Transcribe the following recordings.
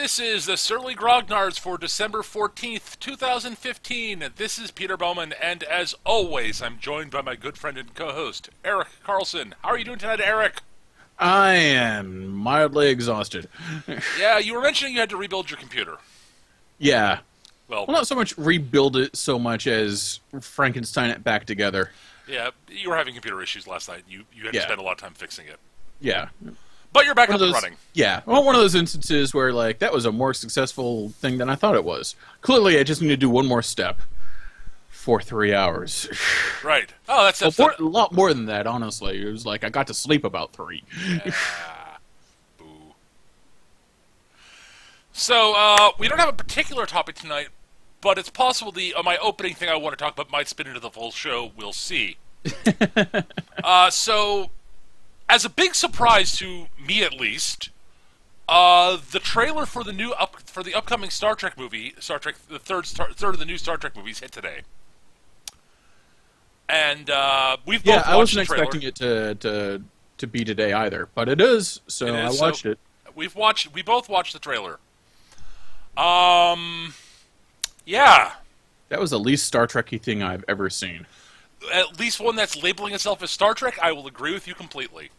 This is the Surly Grognards for December 14th, 2015. This is Peter Bowman, and as always, I'm joined by my good friend and co-host, Eric Carlson. How are you doing tonight, Eric? I am mildly exhausted. Yeah, you were mentioning you had to rebuild your computer. Yeah. Well, Well, not so much rebuild it so much as Frankenstein it back together. yeah, you were having computer issues last night. You had to Yeah. spend a lot of time fixing it. Yeah. But you're back One up of and those, running. yeah. Well, one of those instances where, like, that was a more successful thing than I thought it was. Clearly, I just need to do one more step for 3 hours. Right. Oh, that's Well, a lot more than that, honestly. It was like I got to sleep about 3. Boo. So, we don't have a particular topic tonight, but it's possible my opening thing I want to talk about might spin into the full show. We'll see. So, as a big surprise to me, at least, the trailer for the upcoming Star Trek movie, the third of the new Star Trek movies, hit today. And we've both watched I wasn't the trailer. expecting it to be today either, but it is. So It is, I watched it. We both watched the trailer. Yeah. That was the least Star Trek-y thing I've ever seen. At least one that's labeling itself as Star Trek, I will agree with you completely.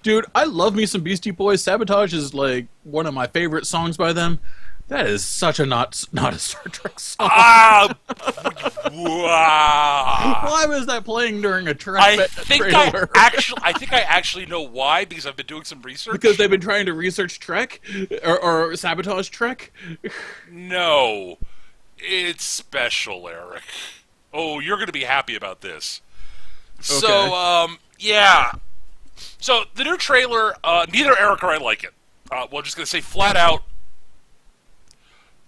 Dude, I love me some Beastie Boys. Sabotage is like one of my favorite songs by them. That is such a not a Star Trek song. Wow. Why was that playing during a I think trailer? I actually know why, because I've been doing some research. Because they've been trying to research Trek or sabotage Trek. No, it's special, Eric. Oh, you're going to be happy about this. Okay. So, yeah. So, the new trailer, neither Eric or I like it. We're just going to say flat out.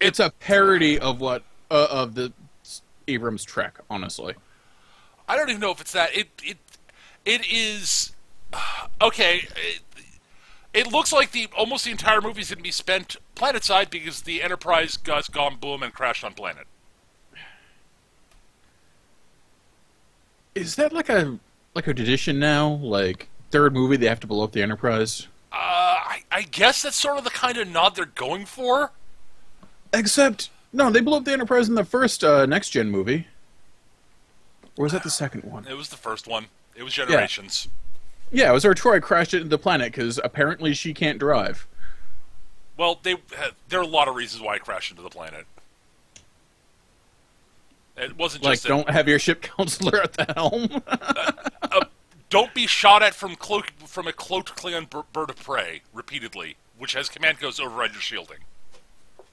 It's a parody of of the Abrams Trek, honestly. I don't even know if it's that. It is okay. It looks like almost the entire movie is going to be spent planetside because the Enterprise has gone boom and crashed on planet. Is that like a tradition now? Like third movie they have to blow up the Enterprise? I guess that's sort of the kind of nod they're going for. Except, no, they blew up the Enterprise in the first Next Gen movie. Or was that the second one? It was the first one. It was Generations. Yeah, it was where Troy crashed into the planet because apparently she can't drive. Well, there are a lot of reasons why it crashed into the planet. It wasn't Like, just don't have your ship counselor at the helm. don't be shot at from a cloaked Klingon bird of prey repeatedly, which has command codes override your shielding.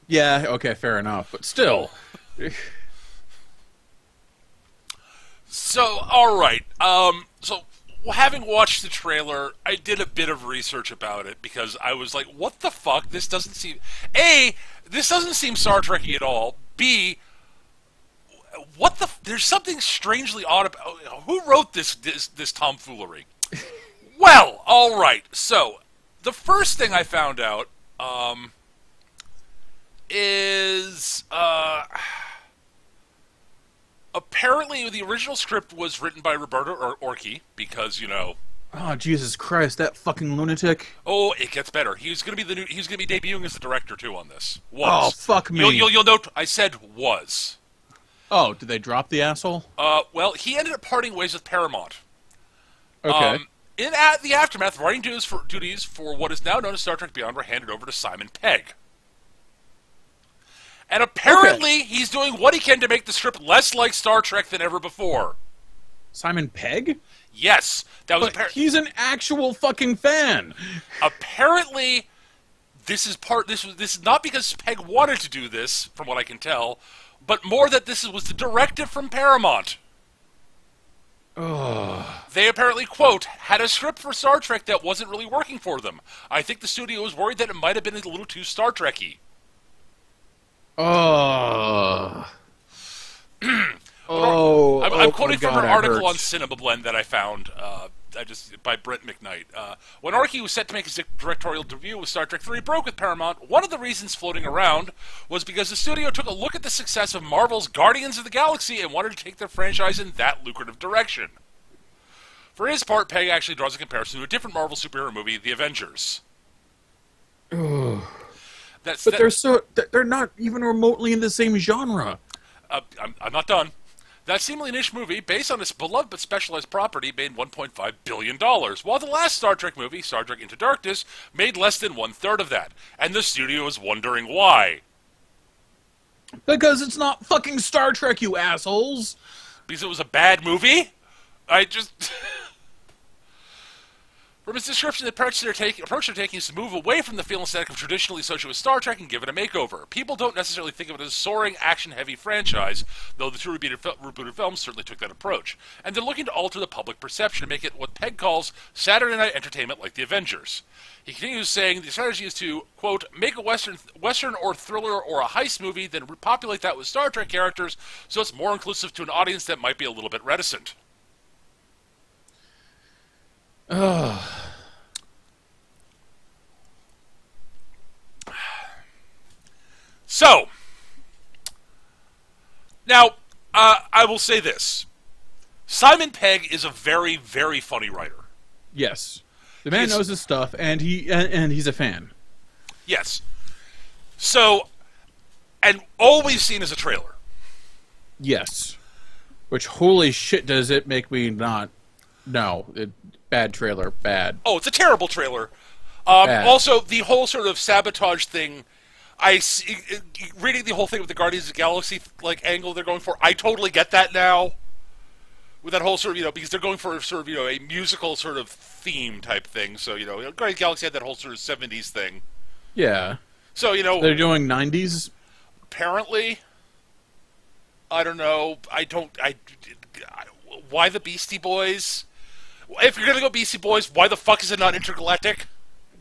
Yeah, okay, fair enough. But still. So, all right. So, having watched the trailer, I did a bit of research about it because I was like, "What the fuck? This doesn't seem this doesn't seem Star Trek-y at all. B, there's something strangely odd about who wrote this tomfoolery." Well, all right. So, the first thing I found out is apparently the original script was written by Roberto Orci because, you know. Oh, Jesus Christ, that fucking lunatic. Oh, it gets better. He's going to be debuting as the director too on this. Oh, fuck me. You'll note I said was. Oh, did they drop the asshole? Well, he ended up parting ways with Paramount. Okay. In the aftermath, writing duties for what is now known as Star Trek Beyond were handed over to Simon Pegg. And apparently, he's doing what he can to make the script less like Star Trek than ever before. Simon Pegg? Yes, that was. But he's an actual fucking fan. Apparently, this is not because Pegg wanted to do this, from what I can tell, but more that this was the directive from Paramount. Oh. They apparently, quote, had a script for Star Trek that wasn't really working for them. I think the studio was worried that it might have been a little too Star Trek-y. Oh. I'm quoting from God, an article hurt. on Cinema Blend that I found by Brent McKnight. When Orci was set to make his directorial debut with Star Trek III broke with Paramount, one of the reasons floating around was because the studio took a look at the success of Marvel's Guardians of the Galaxy and wanted to take their franchise in that lucrative direction. For his part, Pegg actually draws a comparison to a different Marvel superhero movie, The Avengers. But they're not even remotely in the same genre. I'm not done. That seemingly niche movie, based on its beloved but specialized property, made $1.5 billion, while the last Star Trek movie, Star Trek Into Darkness, made less than one-third of that. And the studio is wondering why. Because it's not fucking Star Trek, you assholes! Because it was a bad movie? I just... From its description, the approach they're taking is to move away from the feel and aesthetic of traditionally associated with Star Trek and give it a makeover. People don't necessarily think of it as a soaring, action-heavy franchise, though the two rebooted films certainly took that approach. And they're looking to alter the public perception and make it what Pegg calls Saturday night entertainment like the Avengers. He continues saying the strategy is to, quote, make a Western or thriller or a heist movie, then repopulate that with Star Trek characters so it's more inclusive to an audience that might be a little bit reticent. So, now, I will say this. Simon Pegg is a very, very funny writer. Yes. The man knows his stuff, and he's a fan. Yes. So, and all we've seen is a trailer. Yes. Which, holy shit, does it make me not... No. Bad trailer. Bad. Oh, it's a terrible trailer. Also, the whole sort of sabotage thing... reading the whole thing with the Guardians of the Galaxy angle they're going for, I totally get that now. With that whole sort of, because they're going for sort of, a musical sort of theme type thing. So, Guardians of the Galaxy had that whole sort of 70s thing. Yeah. So, they're doing 90s? Apparently. I don't know. Why the Beastie Boys? If you're going to go Beastie Boys, why the fuck is it not intergalactic?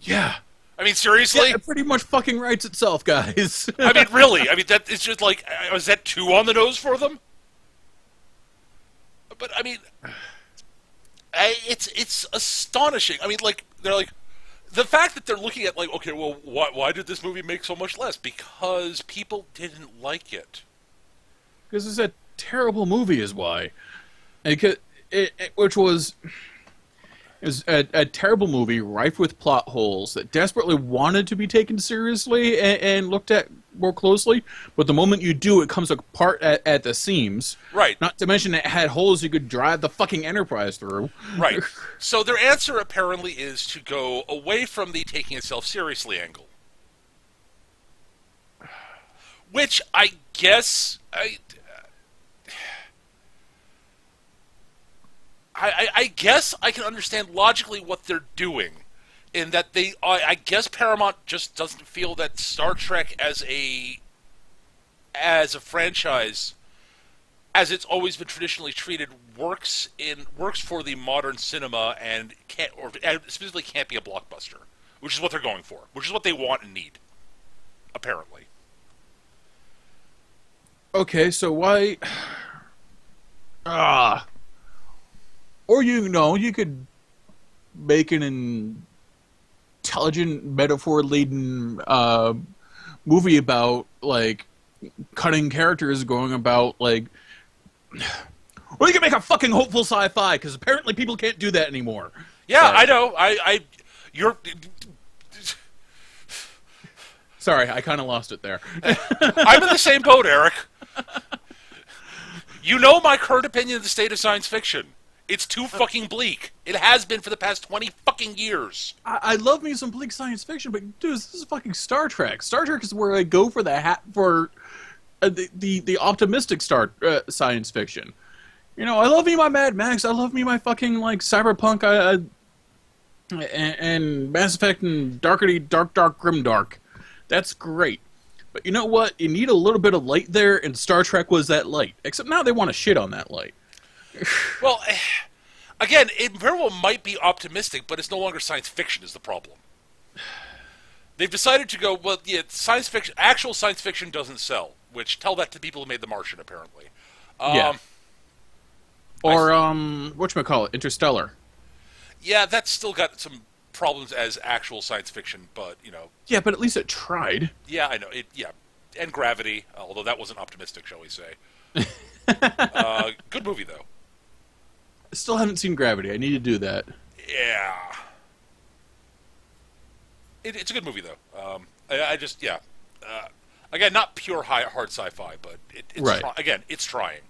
Yeah. I mean, seriously? Yeah, it pretty much fucking writes itself, guys. I mean, really? I mean, that it's just is that too on the nose for them? But I mean, it's astonishing. I mean, they're the fact that they're looking at okay, well, why did this movie make so much less? Because people didn't like it. Because it's a terrible movie, is why. Which was. It was a terrible movie, rife with plot holes that desperately wanted to be taken seriously and looked at more closely. But the moment you do, it comes apart at the seams. Right. Not to mention it had holes you could drive the fucking Enterprise through. Right. So their answer apparently is to go away from the taking itself seriously angle. Which I guess... I guess I can understand logically what they're doing, in that I guess Paramount just doesn't feel that Star Trek as a franchise, as it's always been traditionally treated, works for the modern cinema and specifically can't be a blockbuster, which is what they're going for, which is what they want and need, apparently. Okay, so why? Or you could make an intelligent, metaphor-laden movie about cutting characters, going about or you can make a fucking hopeful sci-fi because apparently people can't do that anymore. Yeah, Sorry. I know. You're. Sorry, I kind of lost it there. I'm in the same boat, Eric. You know my current opinion of the state of science fiction. It's too fucking bleak. It has been for the past 20 fucking years. I love me some bleak science fiction, but dude, this is fucking Star Trek. Star Trek is where I go for the optimistic science fiction. I love me my Mad Max. I love me my fucking cyberpunk and Mass Effect and dark grimdark. That's great. But you know what? You need a little bit of light there, and Star Trek was that light. Except now they want to shit on that light. Well, again, it very well might be optimistic, but it's no longer science fiction is the problem. They've decided to go, well, yeah, science fiction, actual science fiction doesn't sell, which tell that to people who made The Martian, apparently. Yeah. Or, whatchamacallit, Interstellar. Yeah, that's still got some problems as actual science fiction, but, Yeah, but at least it tried. Yeah, I know. And Gravity, although that wasn't optimistic, shall we say. Good movie, though. I still haven't seen Gravity. I need to do that. Yeah. It's a good movie, though. I just yeah. Again, not pure hard sci-fi, but Right. again, it's trying.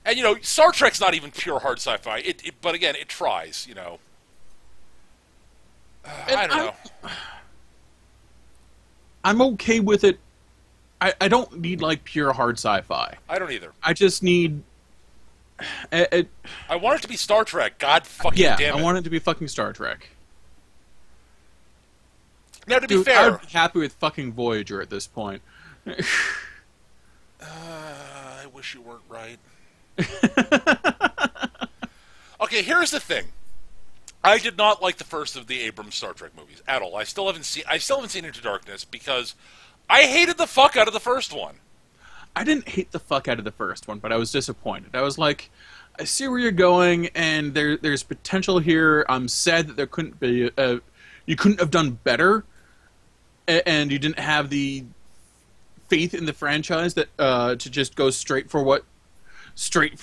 And Star Trek's not even pure hard sci-fi. But again, it tries. And I don't know. I'm okay with it. I don't need like pure hard sci-fi. I don't either. I just need. I want it to be Star Trek. God fucking Yeah, damn it. I want it to be fucking Star Trek. Now, to be Dude, fair, I'd be happy with fucking Voyager at this point. I wish you weren't right. Okay, here's the thing. I did not like the first of the Abrams Star Trek movies at all. I still haven't seen Into Darkness because I hated the fuck out of the first one. I didn't hate the fuck out of the first one, but I was disappointed. I was like, I see where you're going, and there's potential here. I'm sad that there couldn't be. You couldn't have done better, and you didn't have the faith in the franchise that to just go straight for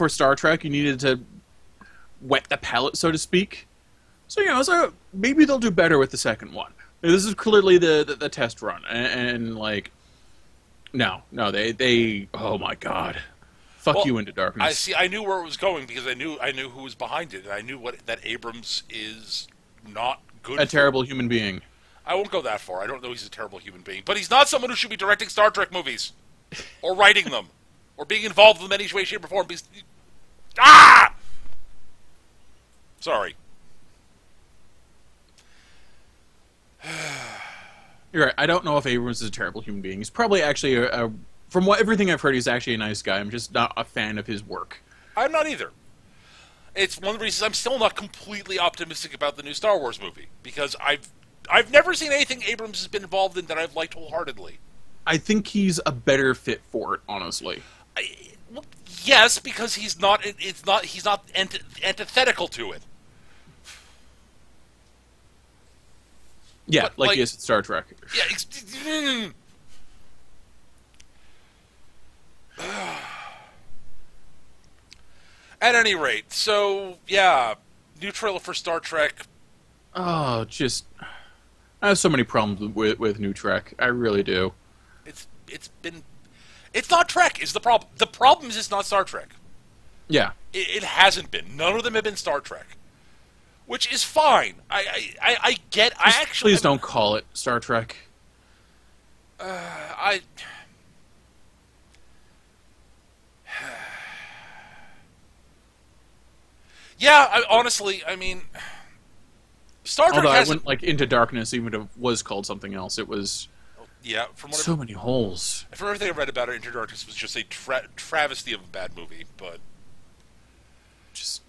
Star Trek. You needed to wet the palate, so to speak. So maybe they'll do better with the second one. This is clearly the test run, and like, no, they oh my god, fuck Well, you, Into Darkness. I see. I knew where it was going because I knew who was behind it, and I knew that Abrams is not good. A terrible human being. I won't go that far. I don't know he's a terrible human being, but he's not someone who should be directing Star Trek movies, or writing them, or being involved in them in any way, shape, or form. Sorry. You're right. I don't know if Abrams is a terrible human being. He's probably actually from everything I've heard, he's actually a nice guy. I'm just not a fan of his work. I'm not either. It's one of the reasons I'm still not completely optimistic about the new Star Wars movie because I've never seen anything Abrams has been involved in that I've liked wholeheartedly. I think he's a better fit for it, honestly. Well, yes, because he's not antithetical to it. Yeah, But, like he is at Star Trek. Yeah. At any rate, so yeah, new trailer for Star Trek. Oh, just I have so many problems with New Trek. I really do. It's not Trek is the problem. The problem is it's not Star Trek. Yeah. It hasn't been. None of them have been Star Trek, which is fine. I get. I actually Please don't call it Star Trek. I. Yeah, honestly, I mean, Star Trek Although I hasn't. went like Into Darkness, even if it was called something else. It was Yeah, from so many holes. everything I read about it, Into Darkness was just a travesty of a bad movie. But Just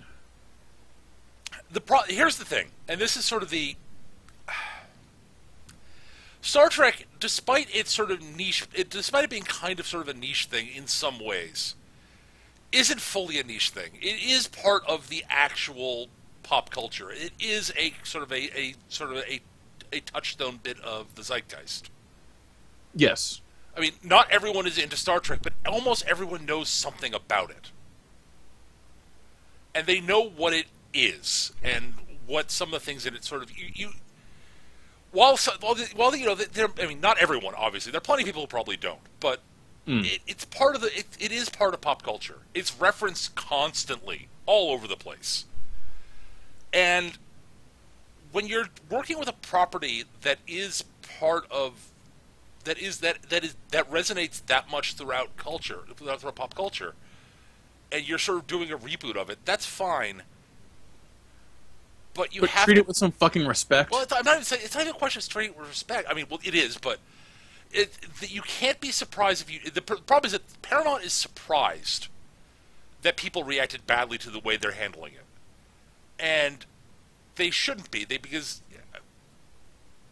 here's the thing, and this is sort of the Star Trek, despite its sort of niche, despite it being kind of sort of a niche thing in some ways, isn't fully a niche thing. It is part of the actual pop culture. It is a sort of a touchstone bit of the zeitgeist. yes. I mean, not everyone is into Star Trek, but almost everyone knows something about it. And they know what it is and what some of the things in it sort of while I mean, not everyone obviously. There are plenty of people who probably don't, but it's part of it is part of pop culture. It's referenced constantly all over the place. And when you're working with a property that is part of that resonates that much throughout pop culture, and you're sort of doing a reboot of it, that's fine. But you But have treat to, it with some fucking respect. well, I'm not even saying it's not even a question of treating it with respect. I mean, well, it is, but you can't be surprised if you. The problem is that Paramount is surprised that people reacted badly to the way they're handling it, and they shouldn't be. Because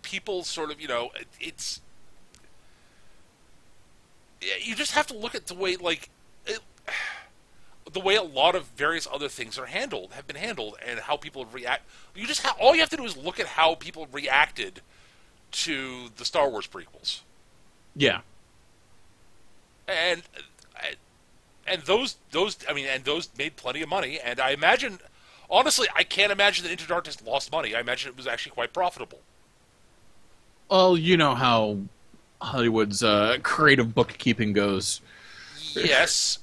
people sort of, it's. You just have to look at the way, the way a lot of various other things have been handled, and how people react. All you have to do is look at how people reacted to the Star Wars prequels, yeah. and those made plenty of money. And I imagine, honestly, I can't imagine that Into Darkness lost money. I imagine it was actually quite profitable. Well, you know how Hollywood's creative bookkeeping goes. Yes.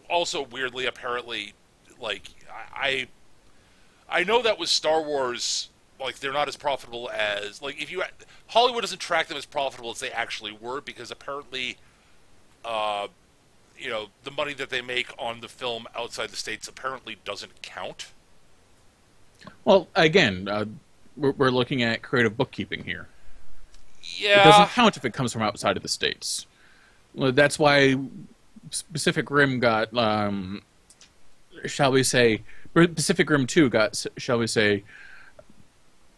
Also, weirdly, apparently, like I know that with Star Wars, like they're not as profitable as like if you Hollywood doesn't track them as profitable as they actually were because apparently, uh, the money that they make on the film outside the states apparently doesn't count. Well, again, we're looking at creative bookkeeping here. It doesn't Yeah. count if it comes from outside of the states. Well, that's why Pacific Rim got, shall we say, Pacific Rim 2 got, shall we say,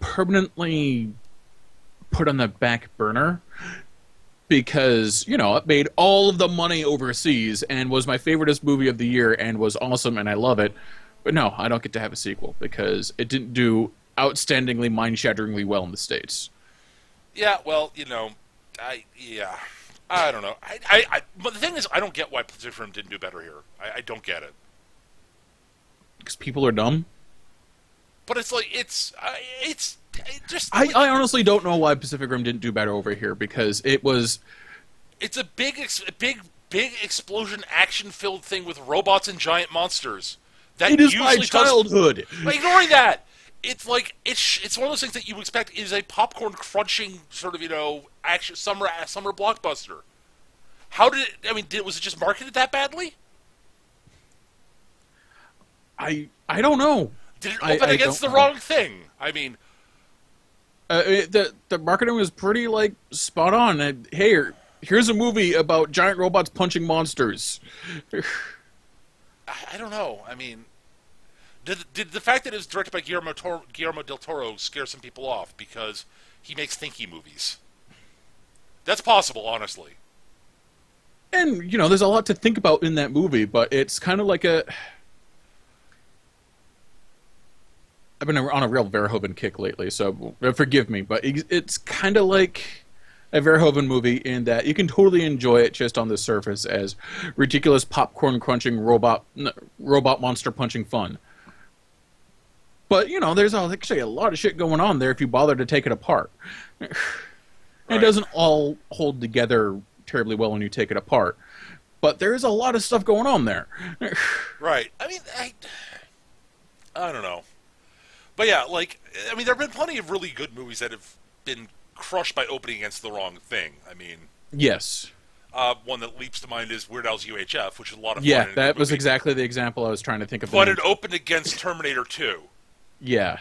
permanently put on the back burner because, it made all of the money overseas and was my favoriteest movie of the year and was awesome and I love it. But no, I don't get to have a sequel because it didn't do outstandingly, mind-shatteringly well in the States. Yeah. Well, yeah. I don't know. But the thing is, I don't get why Pacific Rim didn't do better here. I don't get it. Because people are dumb. But it's like it's just. I honestly don't know why Pacific Rim didn't do better over here because it was. It's a big explosion action filled thing with robots and giant monsters. That It is usually my childhood. Like, ignoring that, it's like it's one of those things that you expect is a popcorn crunching sort of action summer blockbuster. How did it? I mean, was it just marketed that badly? I don't know. Did it open against the wrong thing? I mean, The marketing was pretty spot on. Hey, here's a movie about giant robots punching monsters. I don't know. I mean, did the fact that it was directed by Guillermo del Toro scare some people off because he makes thinky movies? That's possible, honestly. And there's a lot to think about in that movie, but it's kind of like a. I've been on a real Verhoeven kick lately, so forgive me, but it's kind of like a Verhoeven movie in that you can totally enjoy it just on the surface as ridiculous popcorn crunching robot monster punching fun. But there's actually a lot of shit going on there if you bother to take it apart. Right. It doesn't all hold together terribly well when you take it apart, but there's a lot of stuff going on there. Right. I mean, I don't know. But yeah, there have been plenty of really good movies that have been crushed by opening against the wrong thing. I mean, yes. One that leaps to mind is Weird Al's UHF, which is a lot of fun. Yeah, that was exactly the example I was trying to think of. But it opened against Terminator 2. Yeah.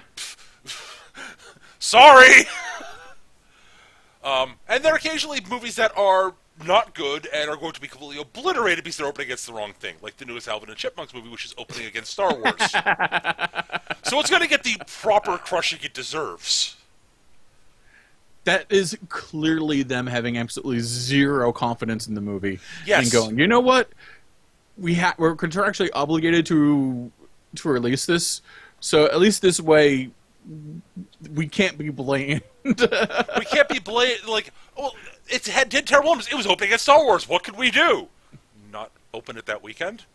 Sorry! And there are occasionally movies that are not good and are going to be completely obliterated because they're opening against the wrong thing, like the newest Alvin and Chipmunks movie, which is opening against Star Wars. So it's going to get the proper crushing it deserves. That is clearly them having absolutely zero confidence in the movie. Yes. And going, you know what? We're contractually obligated to release this, so at least this way we can't be blamed. We can't be blamed. It did terrible numbers. It was opening at Star Wars. What could we do? Not open it that weekend?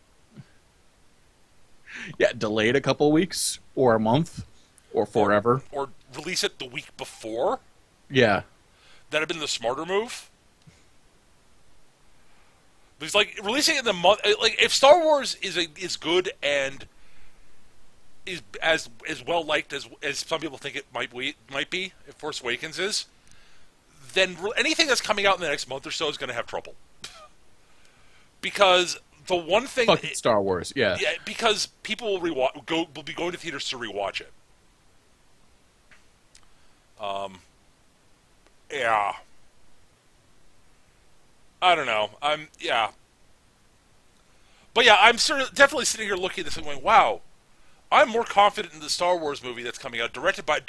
Yeah, delay it a couple weeks, or a month, or forever. Or release it the week before? Yeah. That'd have been the smarter move. Because releasing it in the month, if Star Wars is good and is as well liked as some people think it might be, if Force Awakens is, then anything that's coming out in the next month or so is going to have trouble. Because the one thing, fucking Star Wars, yeah. Yeah, because people will be going to theaters to rewatch it. Yeah. I don't know. But yeah, I'm definitely sitting here looking at this and going, wow, I'm more confident in the Star Wars movie that's coming out, directed by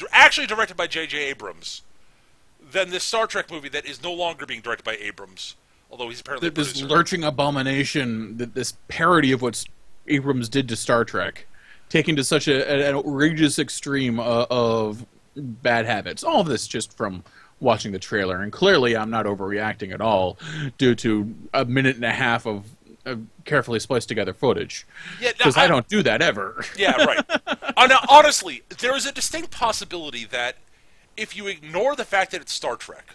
J.J. Abrams, than this Star Trek movie that is no longer being directed by Abrams, although he's apparently this lurching abomination, this parody of what Abrams did to Star Trek, taken to such an outrageous extreme of bad habits. All of this just from watching the trailer, and clearly I'm not overreacting at all due to a minute and a half of carefully spliced together footage. Yeah, because I don't do that ever. Yeah, right. Now, honestly, there is a distinct possibility that if you ignore the fact that it's Star Trek,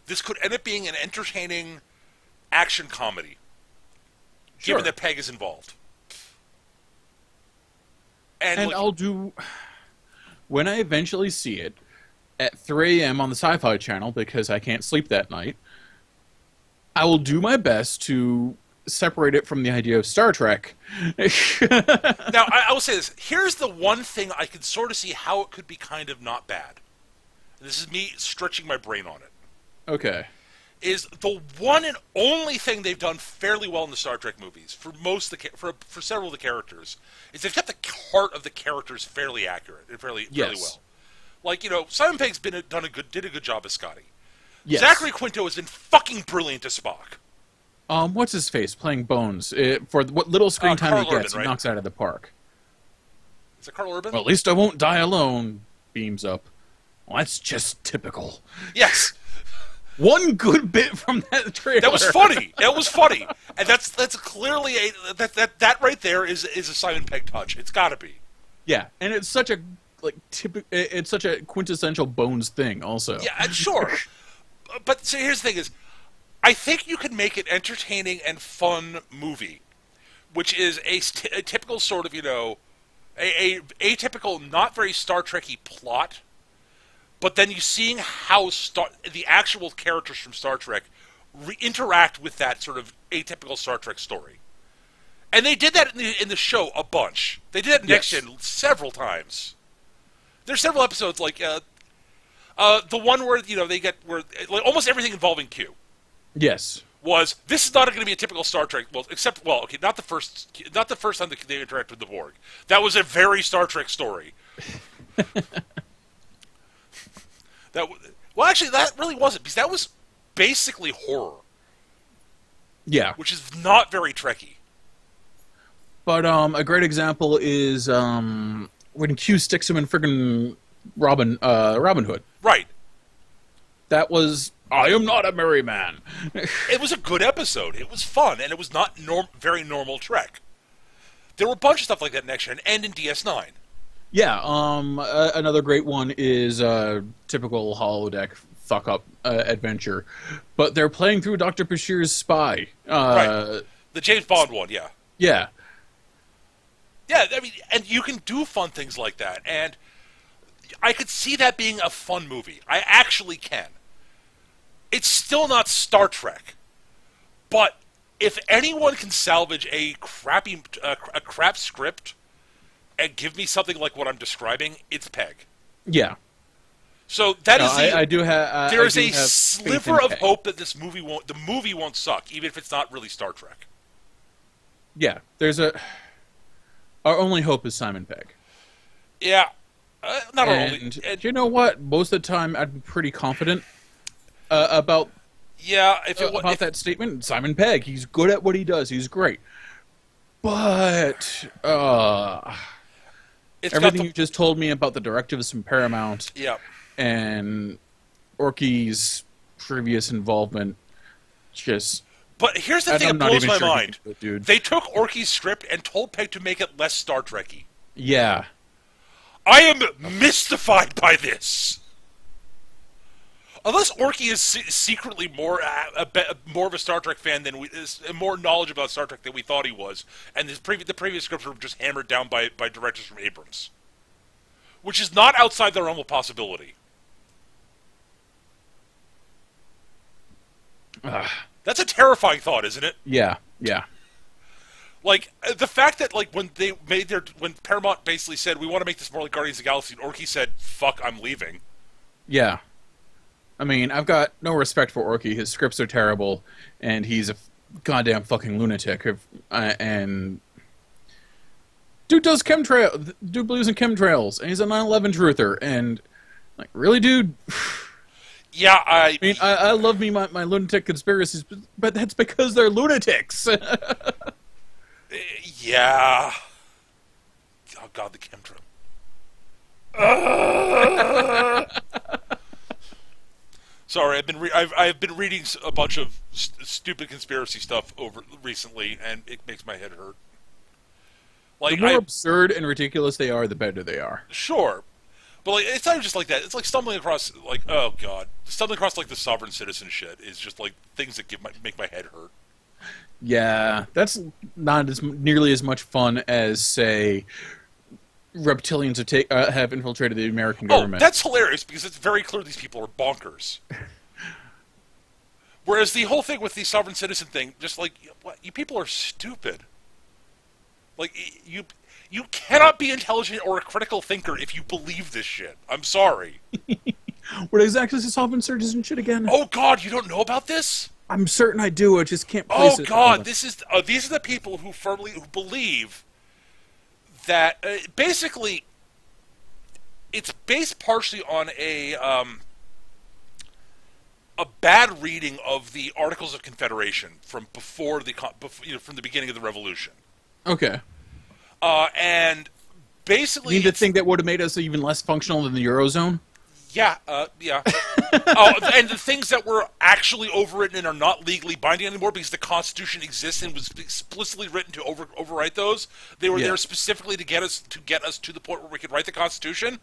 this could end up being an entertaining action comedy, Sure. given that Peg is involved. And like, I'll do, when I eventually see it, at 3 a.m. on the Sci-Fi Channel, because I can't sleep that night, I will do my best to separate it from the idea of Star Trek. now, I will say this. Here's the one thing I can sort of see how it could be kind of not bad. And this is me stretching my brain on it. Okay. Is the one and only thing they've done fairly well in the Star Trek movies for for several of the characters is they've kept the heart of the characters fairly accurate and fairly well. Like, Simon Pegg's did a good job as Scotty. Yes. Zachary Quinto has been fucking brilliant as Spock. What's his face playing Bones? For what little screen time Carl he gets, Urban, right? he knocks out of the park. Is it Carl Urban? Well, at least I won't die alone. Beams up. Well, that's just typical. Yes. One good bit from that trailer. That was funny. And that's clearly that right there is a Simon Pegg touch. It's got to be. Yeah, and it's such a it's such a quintessential Bones thing. Also. Yeah, sure. But so here's the thing: is I think you could make an entertaining and fun movie, which is a typical sort of a atypical, not very Star Trek-y plot. But then you seeing how the actual characters from Star Trek interact with that sort of atypical Star Trek story. And they did that in the show a bunch. They did that in Next Gen several times. There's several episodes like the one where they get where like, almost everything involving Q. Yes. This is not going to be a typical Star Trek. Not the first time they interacted with the Borg. That was a very Star Trek story. Actually, that really wasn't, because that was basically horror. Yeah. Which is not very Trekky. But a great example is when Q sticks him in friggin' Robin Hood. Right. That was, I am not a merry man. It was a good episode. It was fun, and it was not very normal Trek. There were a bunch of stuff like that in Next Gen and in DS9. Yeah, another great one is typical holodeck fuck-up adventure. But they're playing through Dr. Bashir's Spy. Right. The James Bond one, yeah. Yeah. Yeah, I mean, and you can do fun things like that. And I could see that being a fun movie. I actually can. It's still not Star Trek. But if anyone can salvage a crap script and give me something like what I'm describing, it's Peg. Yeah. So that is I do have. There is a sliver of hope that the movie won't suck, even if it's not really Star Trek. Yeah, our only hope is Simon Pegg. Yeah, not our only. And you know what? Most of the time, I'd be pretty confident about. Yeah, about that statement. Simon Pegg, he's good at what he does. He's great. But everything you just told me about the directives from Paramount, yeah, and Orky's previous involvement, just. But here's the thing that blows my mind. Dude. They took Orky's script and told Peg to make it less Star Trek-y. Yeah. I am mystified by this. Unless Orky is secretly more of a Star Trek fan than more knowledgeable about Star Trek than we thought he was, and the previous scripts were just hammered down by directors from Abrams, which is not outside the realm of possibility. That's a terrifying thought, isn't it? Yeah, yeah. Like, the fact that, like, when Paramount basically said, we want to make this more like Guardians of the Galaxy, and Orky said, fuck, I'm leaving. Yeah. I mean, I've got no respect for Orky. His scripts are terrible, and he's a goddamn fucking lunatic. And dude does dude believes in chemtrails, and he's a 9/11 truther. And like, really, dude? Yeah, I mean, I love my lunatic conspiracies, but that's because they're lunatics. Yeah. Oh God, the chemtrail. Sorry, I've been reading a bunch of stupid conspiracy stuff recently, and it makes my head hurt. Like, the more absurd and ridiculous they are, the better they are. Sure, But like, it's not even just like that. It's like stumbling across, like, oh god, stumbling across like the sovereign citizen shit is just like things that make my head hurt. Yeah, that's not as nearly as much fun as, say, reptilians have infiltrated the American Oh, government. that's hilarious because it's very clear these people are bonkers. Whereas the whole thing with the sovereign citizen thing, just like, what, you people are stupid. Like, you cannot be intelligent or a critical thinker if you believe this shit. I'm sorry. What exactly is sovereign citizen shit again? Oh god, you don't know about this? I'm certain I do. I just can't place Oh it. god, these are the people who believe that basically it's based partially on a bad reading of the Articles of Confederation from from the beginning of the Revolution. Okay. And basically, You mean the thing that would have made us even less functional than the Eurozone? yeah, yeah. Oh, and the things that were actually overwritten and are not legally binding anymore because the Constitution exists and was explicitly written to overwrite those. They were there specifically to get us to the point where we could write the Constitution.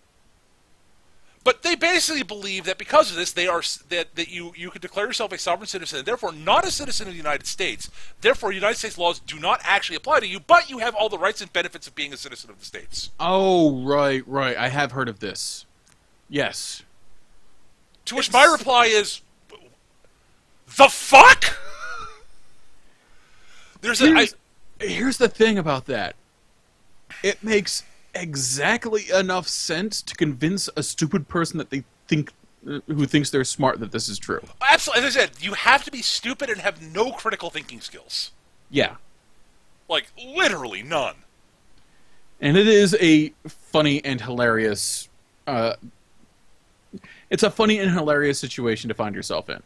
But they basically believe that because of this, that you could declare yourself a sovereign citizen, and therefore not a citizen of the United States. Therefore, United States laws do not actually apply to you, but you have all the rights and benefits of being a citizen of the states. Oh, right. I have heard of this. Yes. To which my reply is, the fuck? Here's the thing about that. It makes exactly enough sense to convince a stupid person that who thinks they're smart that this is true. Absolutely. As I said, you have to be stupid and have no critical thinking skills. Yeah. Like, literally none. And it is a funny and hilarious... it's a funny and hilarious situation to find yourself in.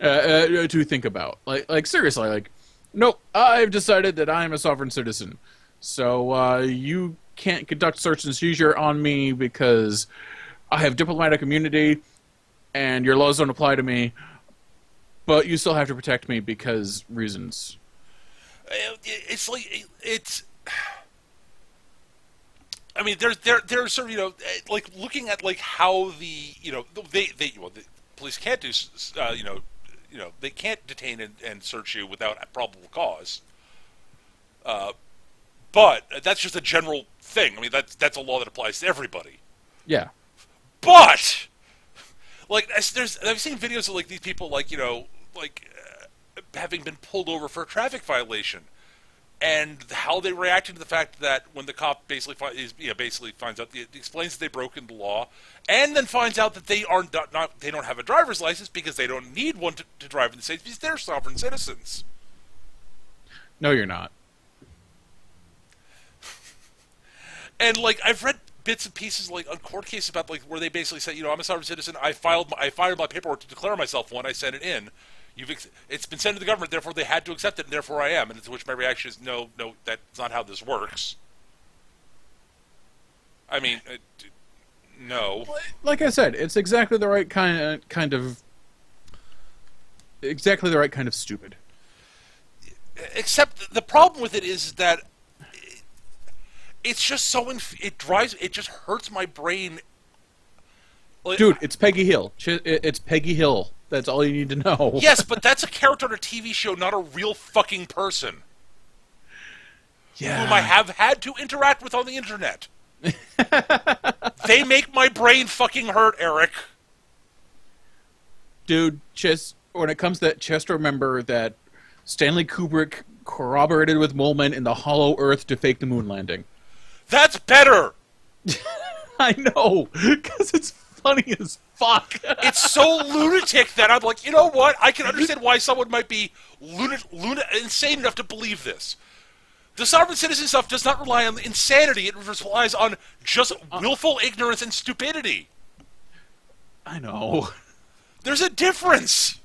To think about. Like seriously, like, nope, I've decided that I am a sovereign citizen. So you can't conduct search and seizure on me because I have diplomatic immunity and your laws don't apply to me, but you still have to protect me because reasons. It's like, I mean, there's sort of, like looking at like how the police can't do, they can't detain and search you without probable cause. But that's just a general thing. I mean, that's a law that applies to everybody. Yeah. But like, I've seen videos of like these people having been pulled over for a traffic violation, and how they reacted to the fact that when the cop basically finds out, explains that they broken the law, and then finds out that they don't have a driver's license because they don't need one to drive in the States because they're sovereign citizens. No, you're not. And like, I've read bits and pieces like on court cases about like where they basically say, I'm a sovereign citizen. I filed my paperwork to declare myself one. I sent it in. It's been sent to the government. Therefore, they had to accept it, and therefore I am. And to which my reaction is, no, that's not how this works. I mean, no. Like I said, it's exactly the right kind of exactly the right kind of stupid. Except the problem with it is that it's just so it just hurts my brain. Like, dude, it's Peggy Hill. It's Peggy Hill. That's all you need to know. Yes, but that's a character on a TV show, not a real fucking person. Yeah. Whom I have had to interact with on the internet. They make my brain fucking hurt, Eric. Dude, just when it comes to that, just remember that Stanley Kubrick corroborated with mole men in the Hollow Earth to fake the moon landing. That's better! I know, because it's funny as fuck. It's so lunatic that I'm like, you know what? I can understand why someone might be insane enough to believe this. The sovereign citizen stuff does not rely on insanity. It relies on just willful ignorance and stupidity. I know. There's a difference.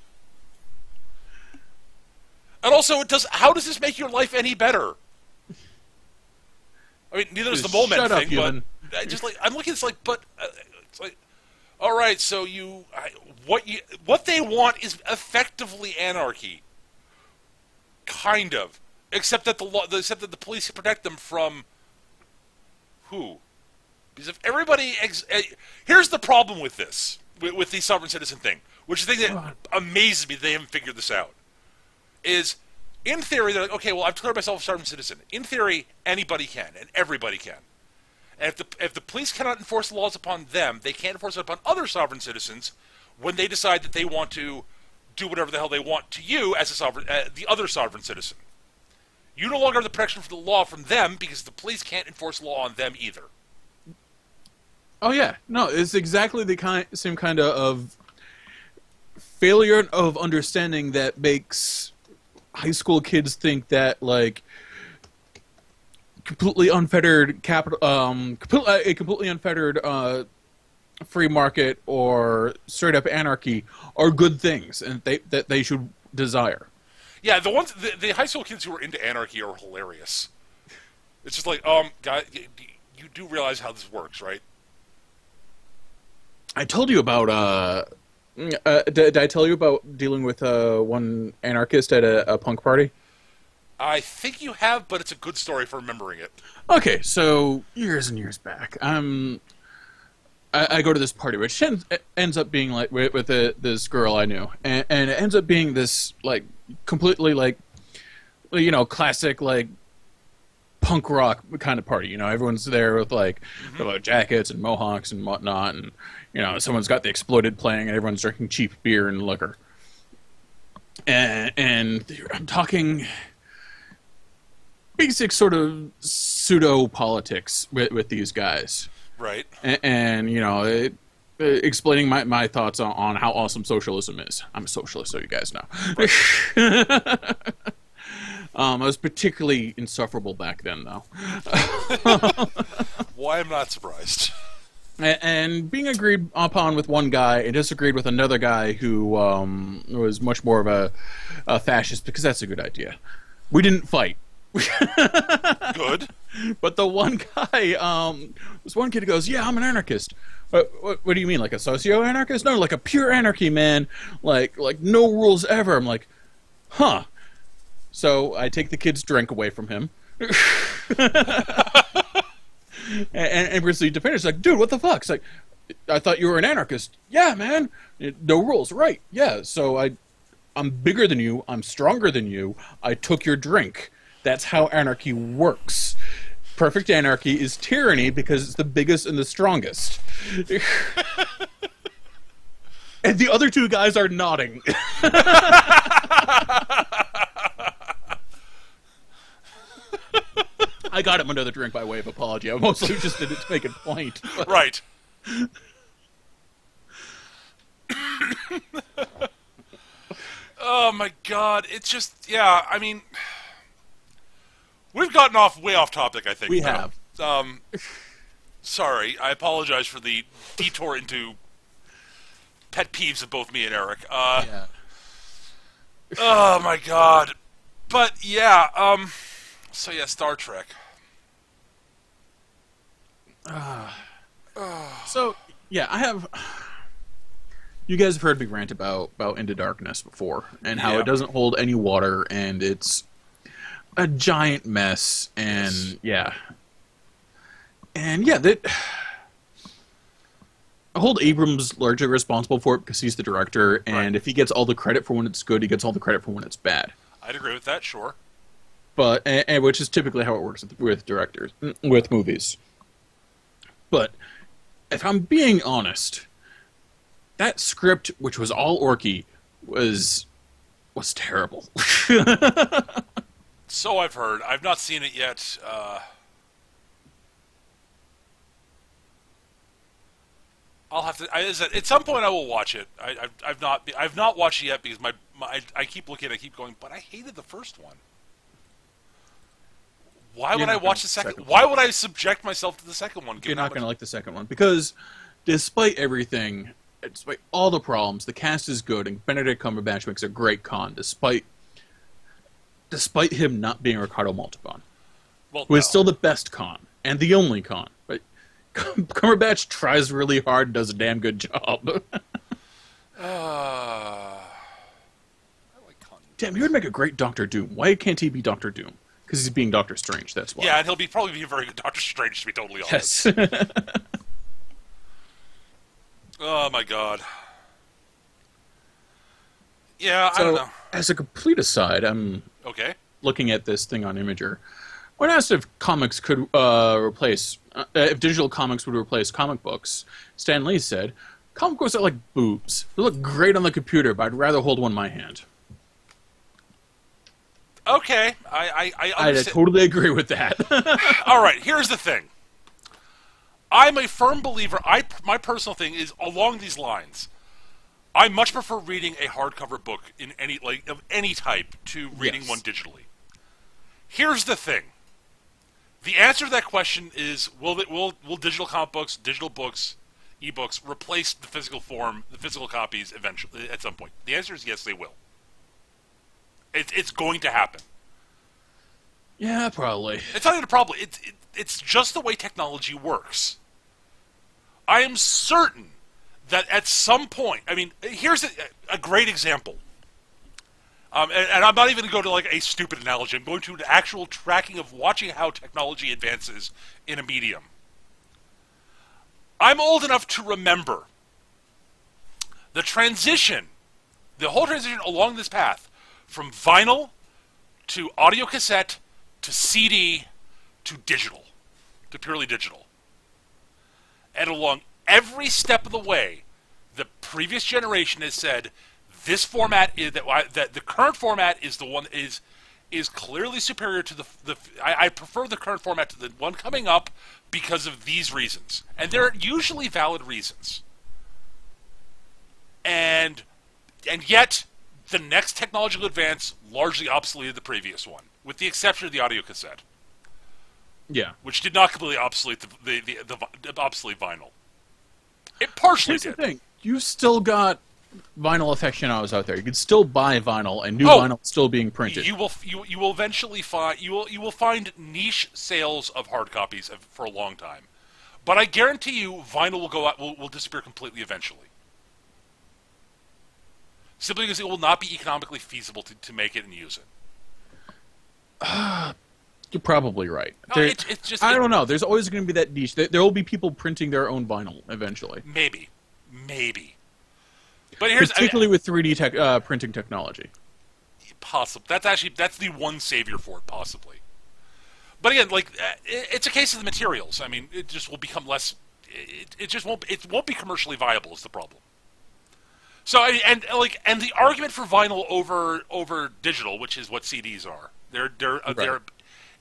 And also, how does this make your life any better? I mean, neither is the mole man thing, but I'm looking. It's like, all right. So what they want is effectively anarchy, kind of, except that the police protect them from who? Because if everybody... here's the problem with this, with the sovereign citizen thing, which is the thing that amazes me that they haven't figured this out, is, in theory, they're like, okay, well, I've declared myself a sovereign citizen. In theory, anybody can, and everybody can. And if the police cannot enforce the laws upon them, they can't enforce it upon other sovereign citizens when they decide that they want to do whatever the hell they want to you as the other sovereign citizen. You no longer have the protection for the law from them because the police can't enforce law on them either. Oh yeah, no, it's exactly the same kind of failure of understanding that makes high school kids think that like completely unfettered a completely unfettered free market or straight up anarchy are good things and that they should desire. Yeah, the high school kids who are into anarchy are hilarious. It's just like, guys, you do realize how this works, right? I told you about did I tell you about dealing with one anarchist at a punk party? I think you have, but it's a good story for remembering it. Okay, so years and years back, I go to this party, which ends up being like with this girl I knew, and it ends up being this like completely like, you know, classic like punk rock kind of party. You know, everyone's there with like jackets and mohawks and whatnot, and you know, someone's got the Exploited playing, and everyone's drinking cheap beer and liquor. And I'm talking basic sort of pseudo politics with these guys. Right. And you know, explaining my thoughts on how awesome socialism is. I'm a socialist, so you guys know. Right. I was particularly insufferable back then, though. Why, I'm not surprised. And being agreed upon with one guy and disagreed with another guy who was much more of a fascist, because that's a good idea. We didn't fight. Good. But the one guy, this one kid goes, yeah, I'm an anarchist. What do you mean, like a socio-anarchist? No, like a pure anarchy, man. Like no rules ever. I'm like, huh. So I take the kid's drink away from him. and proceed to finish. Like, dude, what the fuck? It's like, I thought you were an anarchist. Yeah, man. No rules. Right. Yeah. So I'm bigger than you. I'm stronger than you. I took your drink. That's how anarchy works. Perfect anarchy is tyranny because it's the biggest and the strongest. And the other two guys are nodding. I got him another drink by way of apology. I mostly just did it to make a point. But. Right. Oh my god, it's just, yeah, I mean, we've gotten way off topic, I think. We have. Sorry, I apologize for the detour into pet peeves of both me and Eric. Yeah. Oh my god. But, yeah, so yeah, Star Trek. So, yeah, I have... You guys have heard me rant about Into Darkness before, and how it doesn't hold any water, and it's a giant mess, and yeah. And yeah, I hold Abrams largely responsible for it because he's the director, and if he gets all the credit for when it's good, he gets all the credit for when it's bad. I'd agree with that, sure. But, and which is typically how it works with directors, with movies. But, if I'm being honest, that script, which was all Orky, was terrible. So I've heard. I've not seen it yet. I'll have to. At some point, I will watch it. I've not watched it yet because I keep looking. I keep going. But I hated the first one. Why would I watch the second? Why would I subject myself to the second one? You're not going to like the second one because, despite everything, despite all the problems, the cast is good, and Benedict Cumberbatch makes a great Khan, despite him not being Ricardo Montalban, who is still the best Khan and the only Khan. But Cumberbatch tries really hard and does a damn good job. I like Khan. Damn, he would make a great Doctor Doom. Why can't he be Doctor Doom? because he's being Doctor Strange. That's why. Yeah, and he'll probably be a very good Doctor Strange, to be totally honest. Yes. Oh my god. Yeah, I So, don't know. as a complete aside, I'm Okay. looking at this thing on Imager. When asked if comics could if digital comics would replace comic books, Stan Lee said, "Comic books are like boobs. They look great on the computer, but I'd rather hold one in my hand." Okay, I I understand. totally agree with that. All right, here's the thing. I'm a firm believer. My personal thing is along these lines. I much prefer reading a hardcover book in of any type to reading Yes. one digitally. Here's the thing. The answer to that question is: will digital comic books, digital books, ebooks replace the physical form, the physical copies eventually at some point? The answer is yes, they will. It's going to happen. Yeah, probably. It's not even a problem. It's just the way technology works. I am certain that at some point, I mean, here's a great example. And I'm not even going to go to like a stupid analogy. I'm going to an actual tracking of watching how technology advances in a medium. I'm old enough to remember the whole transition along this path from vinyl to audio cassette to CD to digital, to purely digital. And along every step of the way, the previous generation has said this format is that the current format is the one that is clearly superior to I prefer the current format to the one coming up because of these reasons, and they're usually valid reasons. And yet the next technological advance largely obsoleted the previous one, with the exception of the audio cassette. Yeah. Which did not completely obsolete the obsolete vinyl. It partially Here's did. the thing. You still got vinyl aficionados out there. You can still buy vinyl, and new vinyl is still being printed. You will eventually find you will find niche sales of hard copies for a long time, but I guarantee you vinyl will go out will disappear completely eventually. Simply because it will not be economically feasible to make it and use it. You're probably right. It's just I don't know. There's always going to be that niche. There will be people printing their own vinyl eventually. Maybe. But here's particularly with 3D printing technology. Possible. That's the one savior for it, possibly. But again, it's a case of the materials. I mean, it just will become less. It won't be commercially viable. Is the problem. So and the argument for vinyl over digital, which is what CDs are, they're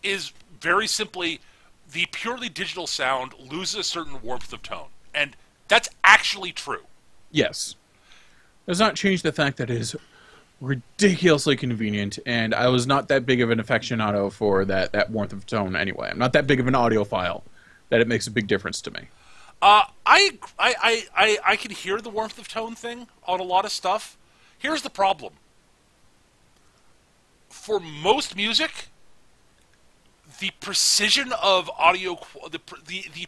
is very simply the purely digital sound loses a certain warmth of tone, and that's actually true. Yes. Does not change the fact that it is ridiculously convenient, and I was not that big of an aficionado for that warmth of tone anyway. I'm not that big of an audiophile that it makes a big difference to me. I can hear the warmth of tone thing on a lot of stuff. Here's the problem. For most music, the precision of audio, the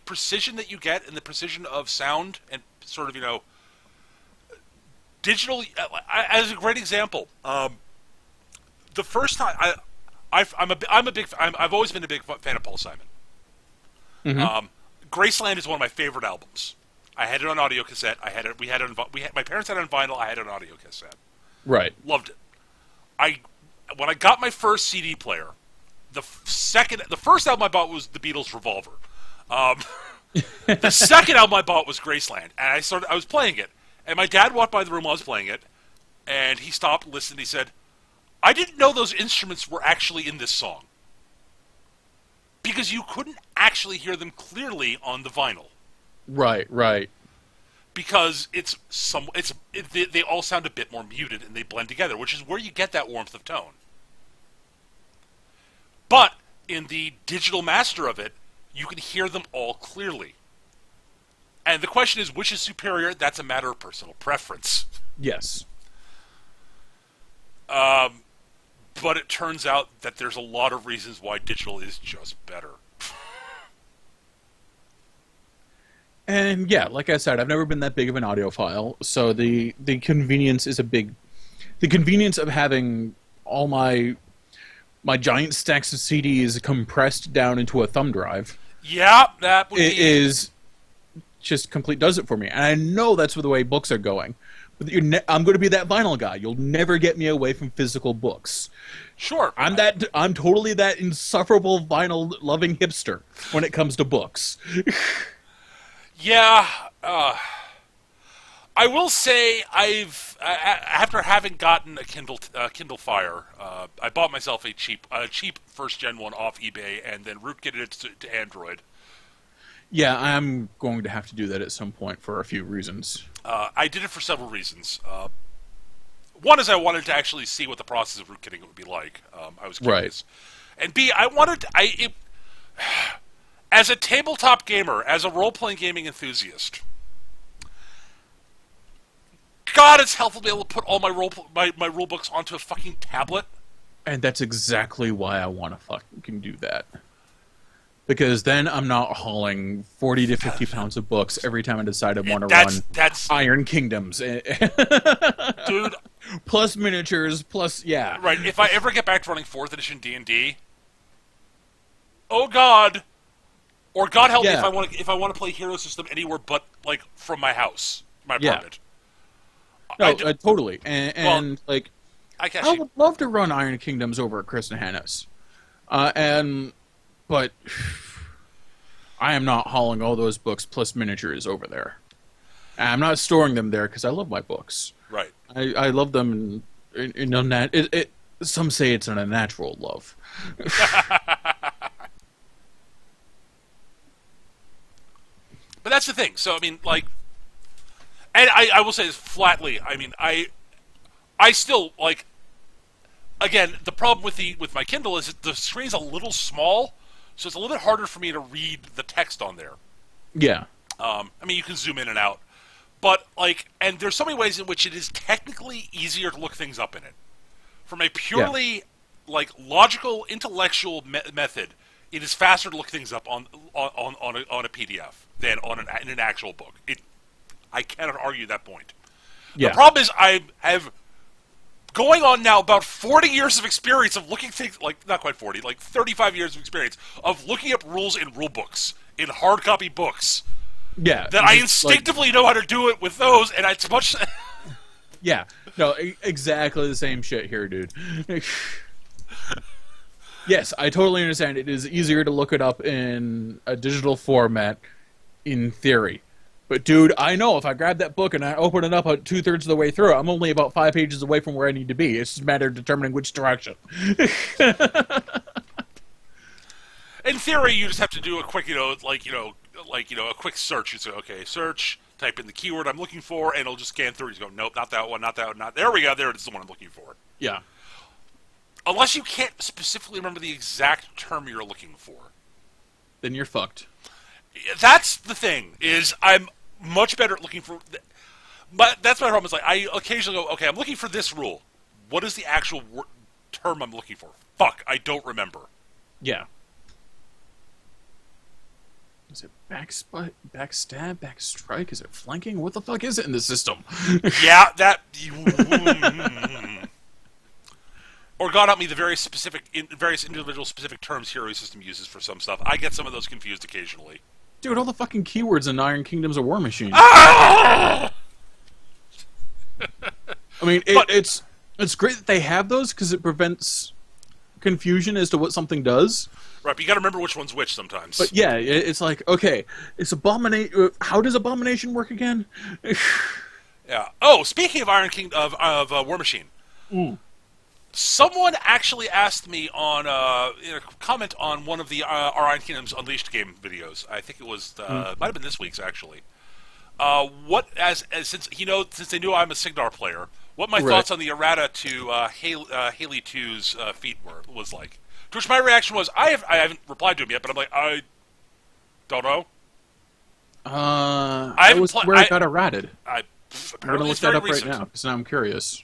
precision that you get and the precision of sound and sort of, digital, as a great example, the first time I've always been a big fan of Paul Simon. Mm-hmm. Graceland is one of my favorite albums. I had it on audio cassette. My parents had it on vinyl. I had it on audio cassette. Right. Loved it. When I got my first CD player, the first album I bought was the Beatles' Revolver. The second album I bought was Graceland, and I was playing it, and my dad walked by the room while I was playing it, and he stopped, listened, he said, "I didn't know those instruments were actually in this song." Because you couldn't actually hear them clearly on the vinyl. Right. Because they all sound a bit more muted and they blend together, which is where you get that warmth of tone. But in the digital master of it, you can hear them all clearly. And the question is, which is superior? That's a matter of personal preference. Yes. But it turns out that there's a lot of reasons why digital is just better. And yeah, like I said, I've never been that big of an audiophile, so the convenience is the convenience of having all my my giant stacks of CDs compressed down into a thumb drive. Yeah, that would It be... is just complete does it for me. And I know that's the way books are going. But I'm going to be that vinyl guy. You'll never get me away from physical books. Sure. I'm totally that insufferable vinyl loving hipster when it comes to books. Yeah, I will say after having gotten a Kindle Fire, I bought myself a cheap first gen one off eBay and then rootkitted it to Android. Yeah, I'm going to have to do that at some point for a few reasons. I did it for several reasons. One is I wanted to actually see what the process of rootkitting would be like. I was curious, and B, as a tabletop gamer, as a role-playing gaming enthusiast, God, it's helpful to be able to put all my rule books onto a fucking tablet. And that's exactly why I want to fucking do that. Because then I'm not hauling 40 to 50 pounds of books every time I decide I want to run Iron Kingdoms. Dude. Plus miniatures, plus, yeah. Right, if I ever get back to running 4th edition D&D, oh God. Or God help me if I want to play Hero System anywhere but, like, from my house, my apartment. No, totally. And like, I would love to run Iron Kingdoms over at Chris and Hannah's. But I am not hauling all those books plus miniatures over there. And I'm not storing them there because I love my books. Right. I love them in some say it's an unnatural love. But that's the thing. So, I mean, like... And I will say this flatly. I mean, I still, like... Again, the problem with my Kindle is that the screen's a little small, so it's a little bit harder for me to read the text on there. Yeah. I mean, you can zoom in and out. But, like, and there's so many ways in which it is technically easier to look things up in it. From a purely, like, logical, intellectual method, it is faster to look things up on a PDF than in an actual book. I cannot argue that point. Yeah. The problem is I have... going on now about 40 years of experience of looking things, like, not quite 40, like 35 years of experience of looking up rules in rule books, in hard copy books. Yeah. That I instinctively know how to do it with those, and it's much... Yeah. No, exactly the same shit here, dude. Yes, I totally understand. It is easier to look it up in a digital format, in theory. But, dude, I know if I grab that book and I open it up 2/3 of the way through, I'm only about 5 pages away from where I need to be. It's just a matter of determining which direction. In theory, you just have to do a quick, a quick search. You say, okay, search, type in the keyword I'm looking for, and it'll just scan through. You go, nope, not that one, not that one, not... There we go, there it is, the one I'm looking for. Yeah. Unless you can't specifically remember the exact term you're looking for. Then you're fucked. That's the thing, is I'm much better at looking for... But that's my problem, is like, I occasionally go, okay, I'm looking for this rule. What is the actual term I'm looking for? Fuck, I don't remember. Yeah. Is it backstab, backstrike? Is it flanking? What the fuck is it in the system? Yeah, that... Or God help me, the various individual specific terms Hero System uses for some stuff. I get some of those confused occasionally. Dude, all the fucking keywords in Iron Kingdom's a Warmachine. Ah! I mean, it's great that they have those because it prevents confusion as to what something does. Right, but you got to remember which one's which sometimes. But yeah, it's like, okay, it's Abomination. How does Abomination work again? Yeah. Oh, speaking of Iron King of Warmachine, someone actually asked me on in a comment on one of the Iron Kingdoms Unleashed game videos. I think it was might have been this week's actually. Since they knew I'm a Signar player, what my thoughts on the errata to Haley 2's feat was like. To which my reaction was, I haven't replied to him yet, but I'm like, I don't know. I was where it got errated. I'm going to look that up right now because now I'm curious.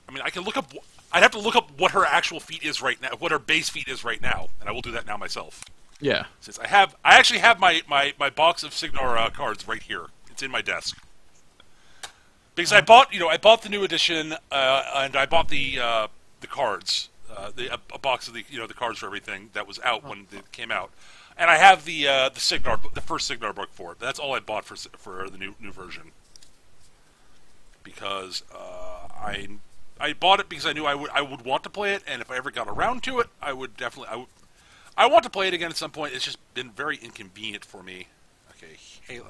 I mean, I can look up. I'd have to look up what her actual feat is right now, what her base feat is right now, and I will do that now myself. Yeah. Since I actually have my box of Signar cards right here. It's in my desk. Because I bought the new edition, and I bought the cards, a box of the the cards for everything that was out when it came out, and I have the Signar, the first Signar book for it. That's all I bought for the new version, because I bought it because I knew I would want to play it, and if I ever got around to it, I would definitely I want to play it again at some point. It's just been very inconvenient for me.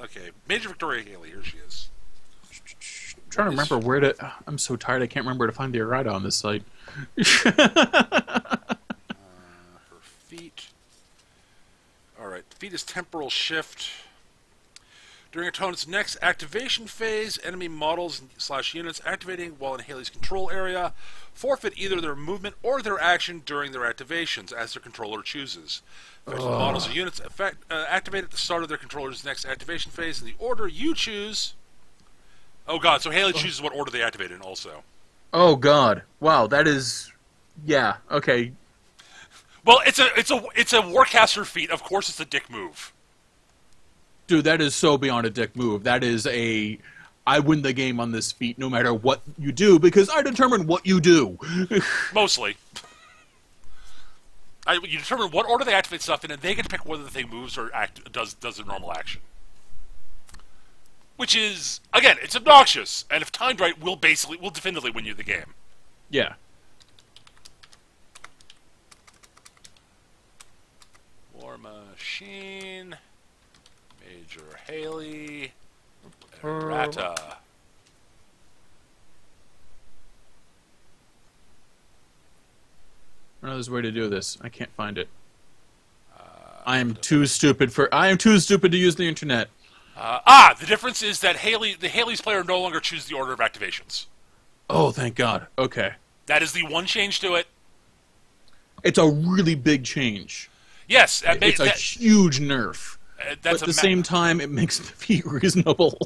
Okay, Major Victoria Haley, here she is. I'm trying to remember where to. I'm so tired. I can't remember where to find the errata on this site. Her feat. All right, feat is temporal shift. During a opponent's next activation phase, enemy models / units activating while in Haley's control area forfeit either their movement or their action during their activations, as their controller chooses. Affected models or units activate at the start of their controller's next activation phase in the order you choose. Oh god, so Haley chooses what order they activate in also. Oh god. Wow, that is... Yeah, okay. Well, it's a Warcaster feat. Of course it's a dick move. Dude, that is so beyond a dick move. That is a... I win the game on this feat no matter what you do, because I determine what you do. Mostly. You determine what order they activate stuff in, and they get to pick whether the thing moves or does a normal action. Which is, again, it's obnoxious, and if timed right, will definitively win you the game. Yeah. Warmachine, Major Haley, Errata. I know there's a way to do this. I can't find it. I am too stupid to use the internet. The difference is that Haley's player no longer chooses the order of activations. Oh, thank God. Okay. That is the one change to it. It's a really big change. Yes. It's a huge nerf. But at the same time, it makes the feat reasonable.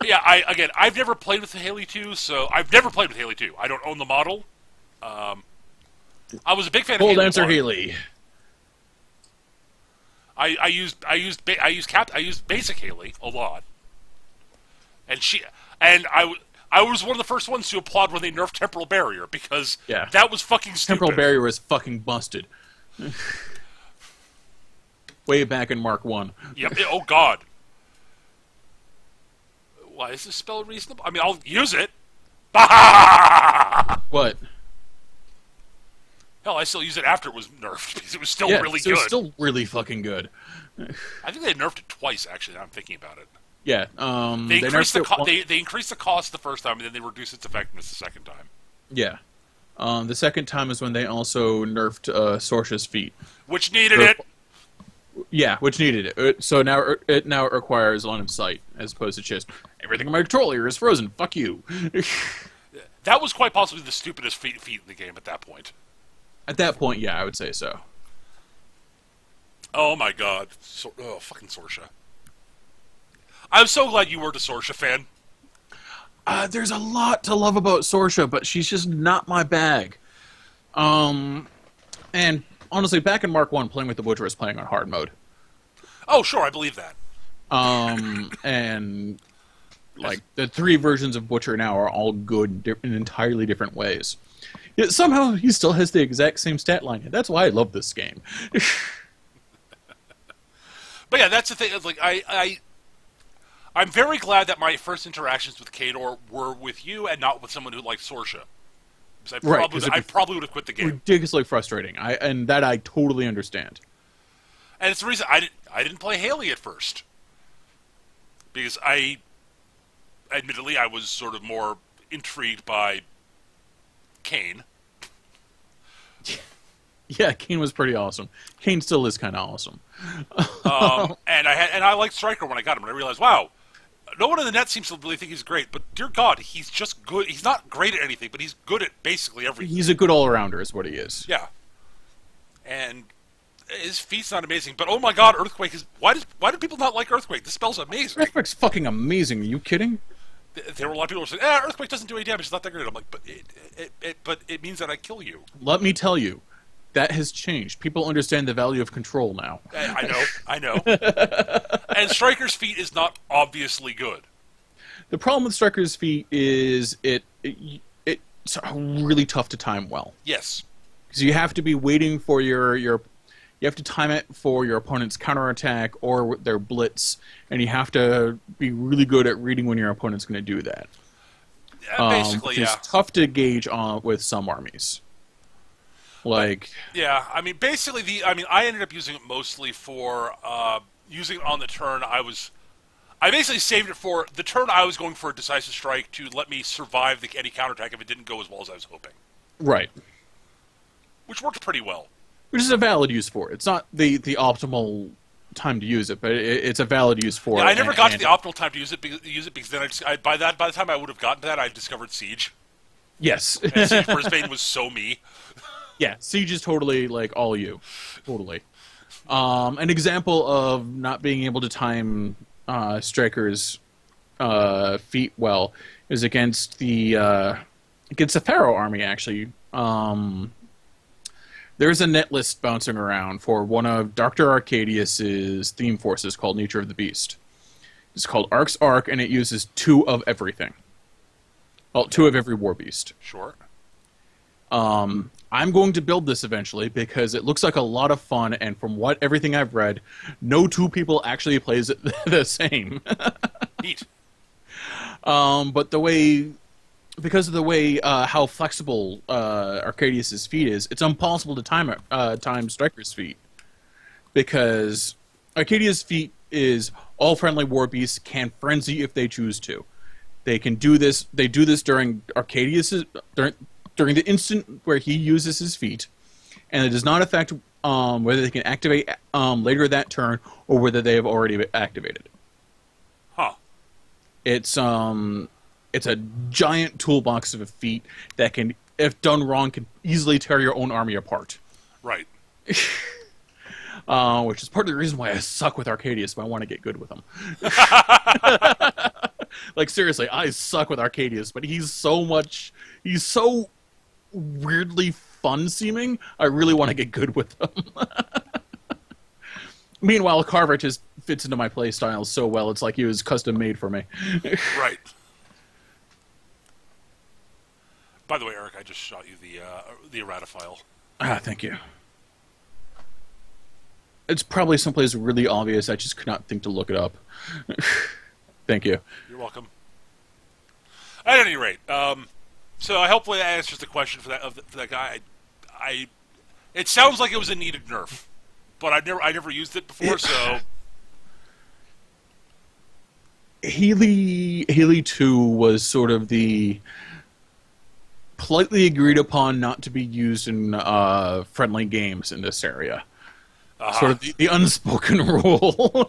Yeah, I've never played with the Haley 2, so I've never played with Haley 2. I don't own the model. I was a big fan of Haley. Cold answer, 1. Haley. I used basic Haley a lot, and I was one of the first ones to applaud when they nerfed temporal barrier, because that was fucking stupid. Temporal barrier was fucking busted. Way back in Mark 1. Yep. Oh god. Why is this spell reasonable? I mean, I'll use it. What? Hell, I still use it after it was nerfed, because it was still really good. It was still really fucking good. I think they nerfed it twice, actually, now I'm thinking about it. Yeah. They increased the cost the first time, and then they reduced its effectiveness the second time. Yeah. The second time is when they also nerfed Sorcia's feat. Which needed it! Yeah, which needed it. So now it requires line of sight, as opposed to just, everything in my controller is frozen, fuck you. That was quite possibly the stupidest feat in the game at that point. At that point, yeah, I would say so. Oh my god. Fucking Sorcia. I'm so glad you were a Sorcia fan. There's a lot to love about Sorcia, but she's just not my bag. And honestly, back in Mark 1, playing with the Butcher was playing on hard mode. Oh, sure, I believe that. And like the 3 versions of Butcher now are all good in entirely different ways. Yet somehow he still has the exact same stat line. That's why I love this game. But yeah, that's the thing. Like I'm very glad that my first interactions with Khador were with you and not with someone who liked Sorcia. Because I probably would have quit the game. Ridiculously frustrating. And that I totally understand. And it's the reason I didn't play Haley at first, because admittedly I was sort of more intrigued by Kane. Yeah, Kane was pretty awesome. Kane still is kind of awesome. And I liked Striker when I got him, and I realized, wow, no one in the net seems to really think he's great, but dear God, he's just good. He's not great at anything, but he's good at basically everything. He's a good all-arounder is what he is. Yeah. And his feat's not amazing, but oh my God, Earthquake is... Why do people not like Earthquake? This spell's amazing. Earthquake's fucking amazing. Are you kidding? There were a lot of people who said, Earthquake doesn't do any damage, it's not that great. I'm like, but it means that I kill you. Let me tell you, that has changed. People understand the value of control now. I know. And Striker's feat is not obviously good. The problem with Striker's feat is really tough to time well. Yes. Because you have to be waiting for you have to time it for your opponent's counterattack or their blitz, and you have to be really good at reading when your opponent's going to do that. Basically, which is tough to gauge with some armies. Like, yeah, I mean, basically, I ended up using it mostly for using it on the turn. I basically saved it for the turn I was going for a decisive strike to let me survive any counterattack if it didn't go as well as I was hoping. Right. Which worked pretty well. Which is a valid use for it. It's not the optimal time to use it, but it's a valid use for it. I never got to the optimal time to use it because then by the time I would have gotten to that, I discovered Siege. Yes. And Siege Brisbane was so me. Yeah, Siege is totally like all you. Totally. An example of not being able to time Striker's feat well is against the Pharaoh army, actually. There's a net list bouncing around for one of Dr. Arcadius's theme forces called Nature of the Beast. It's called Ark's Ark, and it uses 2 of everything. Well, 2 of every war beast. Sure. I'm going to build this eventually because it looks like a lot of fun, and from everything I've read, no 2 people actually plays it the same. Neat. But because of the way how flexible Arcadius's feat is, it's impossible to time Striker's feat, because Arcadius' feat is all friendly war beasts can frenzy if they choose to. They can do this. They do this during during the instant where he uses his feat, and it does not affect whether they can activate later that turn or whether they have already activated. Huh. It's a giant toolbox of a feat that can, if done wrong, can easily tear your own army apart. Right. Which is part of the reason why I suck with Arcadius, but I want to get good with him. Like, seriously, I suck with Arcadius, but he's so weirdly fun-seeming, I really want to get good with him. Meanwhile, Carver just fits into my playstyle so well, it's like he was custom-made for me. Right. By the way, Eric, I just shot you the errata file. Ah, thank you. It's probably someplace really obvious. I just could not think to look it up. Thank you. You're welcome. At any rate, so hopefully that answers the question for that guy. It sounds like it was a needed nerf, but I never used it before, so. Healy 2 was sort of the politely agreed upon not to be used in friendly games in this area. Sort of the unspoken rule.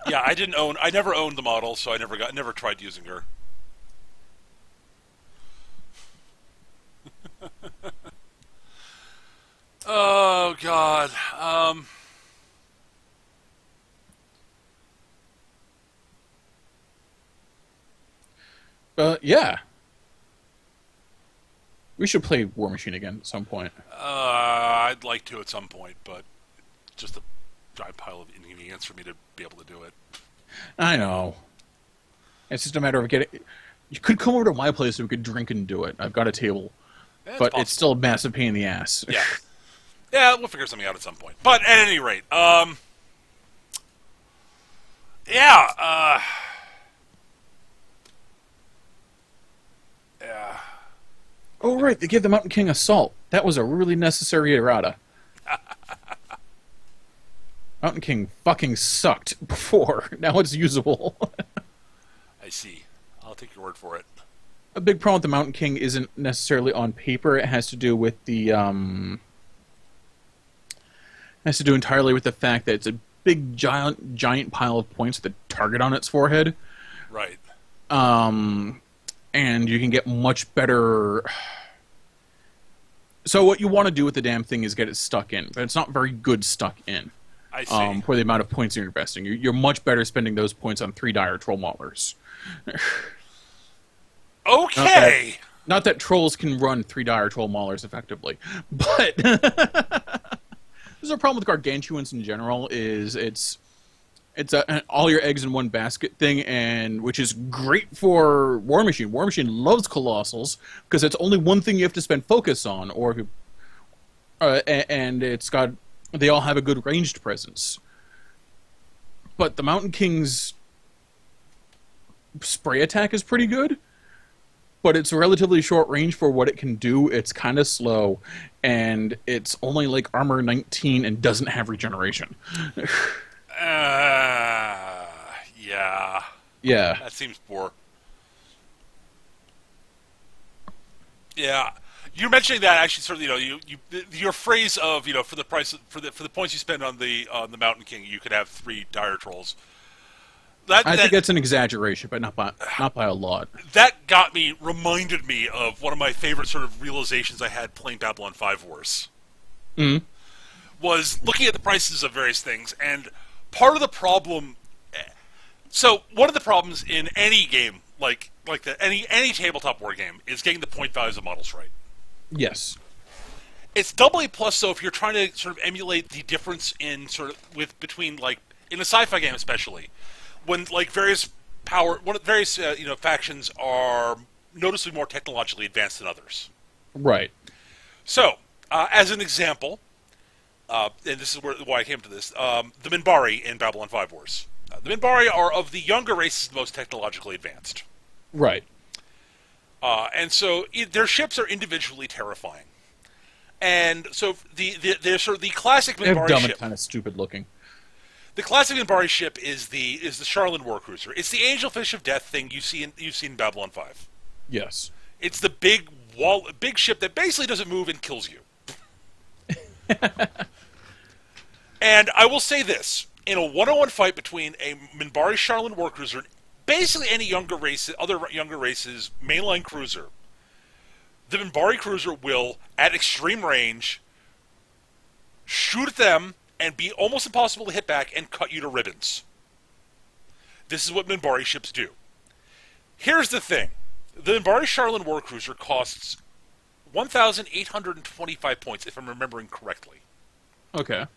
Yeah, I never owned the model, so I never tried using her. Oh God. Yeah. We should play Warmachine again at some point. I'd like to at some point, but just a giant pile of inconvenience for me to be able to do it. I know. It's just a matter of getting. You could come over to my place and we could drink and do it. I've got a table, but possible. It's still a massive pain in the ass. Yeah, yeah, we'll figure something out at some point. But at any rate, yeah. Oh right, they gave the Mountain King assault. That was a really necessary errata. Mountain King fucking sucked before. Now it's usable. I see. I'll take your word for it. A big problem with the Mountain King isn't necessarily on paper. It has to do with the has to do entirely with the fact that it's a big giant pile of points with a target on its forehead. Right. And you can get much better. So what you want to do with the damn thing is get it stuck in, but it's not very good stuck in. I see. For the amount of points you're investing, you're much better spending those points on 3 dire troll maulers. Okay. Not that trolls can run 3 dire troll maulers effectively, but there's a problem with gargantuans in general. Is It's a all your eggs in one basket thing, and which is great for Warmachine. Warmachine loves Colossals because it's only one thing you have to spend focus on, and it's got they all have a good ranged presence. But the Mountain King's spray attack is pretty good, but it's relatively short range for what it can do. It's kind of slow, and it's only like armor 19 and doesn't have regeneration. Yeah. Yeah. That seems poor. Yeah. You're mentioning that actually, sort of, your phrase of, for the price for the points you spend on the Mountain King, you could have 3 dire trolls. I think that's an exaggeration, but not by a lot. That reminded me of one of my favorite sort of realizations I had playing Babylon 5 Wars. Mm-hmm. Was looking at the prices of various things, and part of the problem. So one of the problems in any game, like any tabletop war game, is getting the point values of models right. Yes. It's doubly plus so if you're trying to sort of emulate the difference in between like in a sci-fi game especially, when like various factions are noticeably more technologically advanced than others. Right. So, as an example, and this is why I came to this, the Minbari in Babylon 5 Wars. The Minbari are of the younger races the most technologically advanced. Right. And so their ships are individually terrifying. And so they're sort of the classic Minbari They're dumb ship. and kind of stupid looking. The classic Minbari ship is the Charlin Warcruiser. It's the Angelfish of Death thing you've seen in Babylon 5. Yes. It's the big ship that basically doesn't move and kills you. And I will say this. In a one-on-one fight between a Minbari Charlin Warcruiser and basically any other younger races, mainline cruiser, the Minbari cruiser will, at extreme range, shoot at them and be almost impossible to hit back and cut you to ribbons. This is what Minbari ships do. Here's the thing. The Minbari Charlin Warcruiser costs 1,825 points, if I'm remembering correctly. Okay.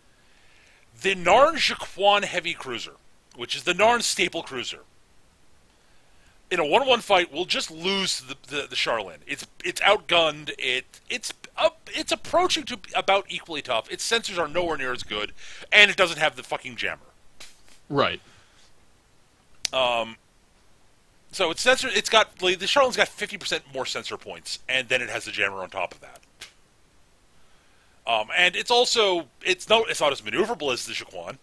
The Narn Jaquan Heavy Cruiser, which is the Narn staple cruiser, in a one-on-one fight will just lose the Charlin. It's outgunned. It's approaching to about equally tough. Its sensors are nowhere near as good, and it doesn't have the fucking jammer. Right. So its sensor, the Charlin's got 50% more sensor points, and then it has the jammer on top of that. And it's not as maneuverable as the Jaquan.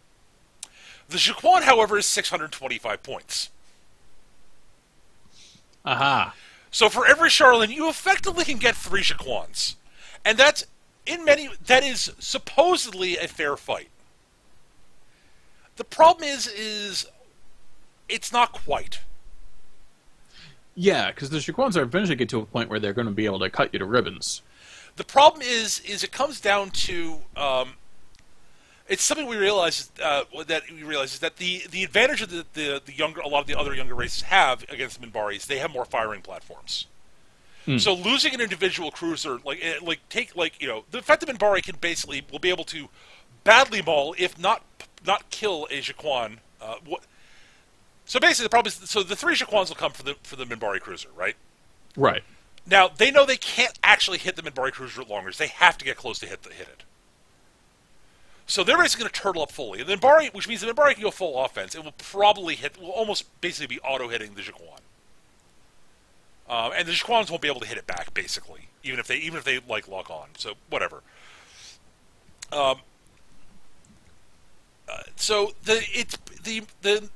The Jaquan, however, is 625 points. Aha. So for every Charlin, you effectively can get 3 Jaquans. And that is supposedly a fair fight. The problem is it's not quite. Yeah, because the Shaquans are eventually get to a point where they're going to be able to cut you to ribbons. The problem is it comes down to it's something we realize is that the advantage of a lot of the other younger races have against the Minbari is they have more firing platforms. So losing an individual cruiser, the fact that Minbari will be able to badly maul, if not kill a Jaquan. So basically, the problem is the 3 Jaquans will come for the Minbari cruiser, right? Right. Now they know they can't actually hit the Minbari cruiser at long range. They have to get close to hit it. So they're basically going to turtle up fully, and the Minbari, which means the Minbari can go full offense. It will will almost basically be auto hitting the Jaquan. And the Jaquans won't be able to hit it back, basically, even if they lock on. So whatever. So the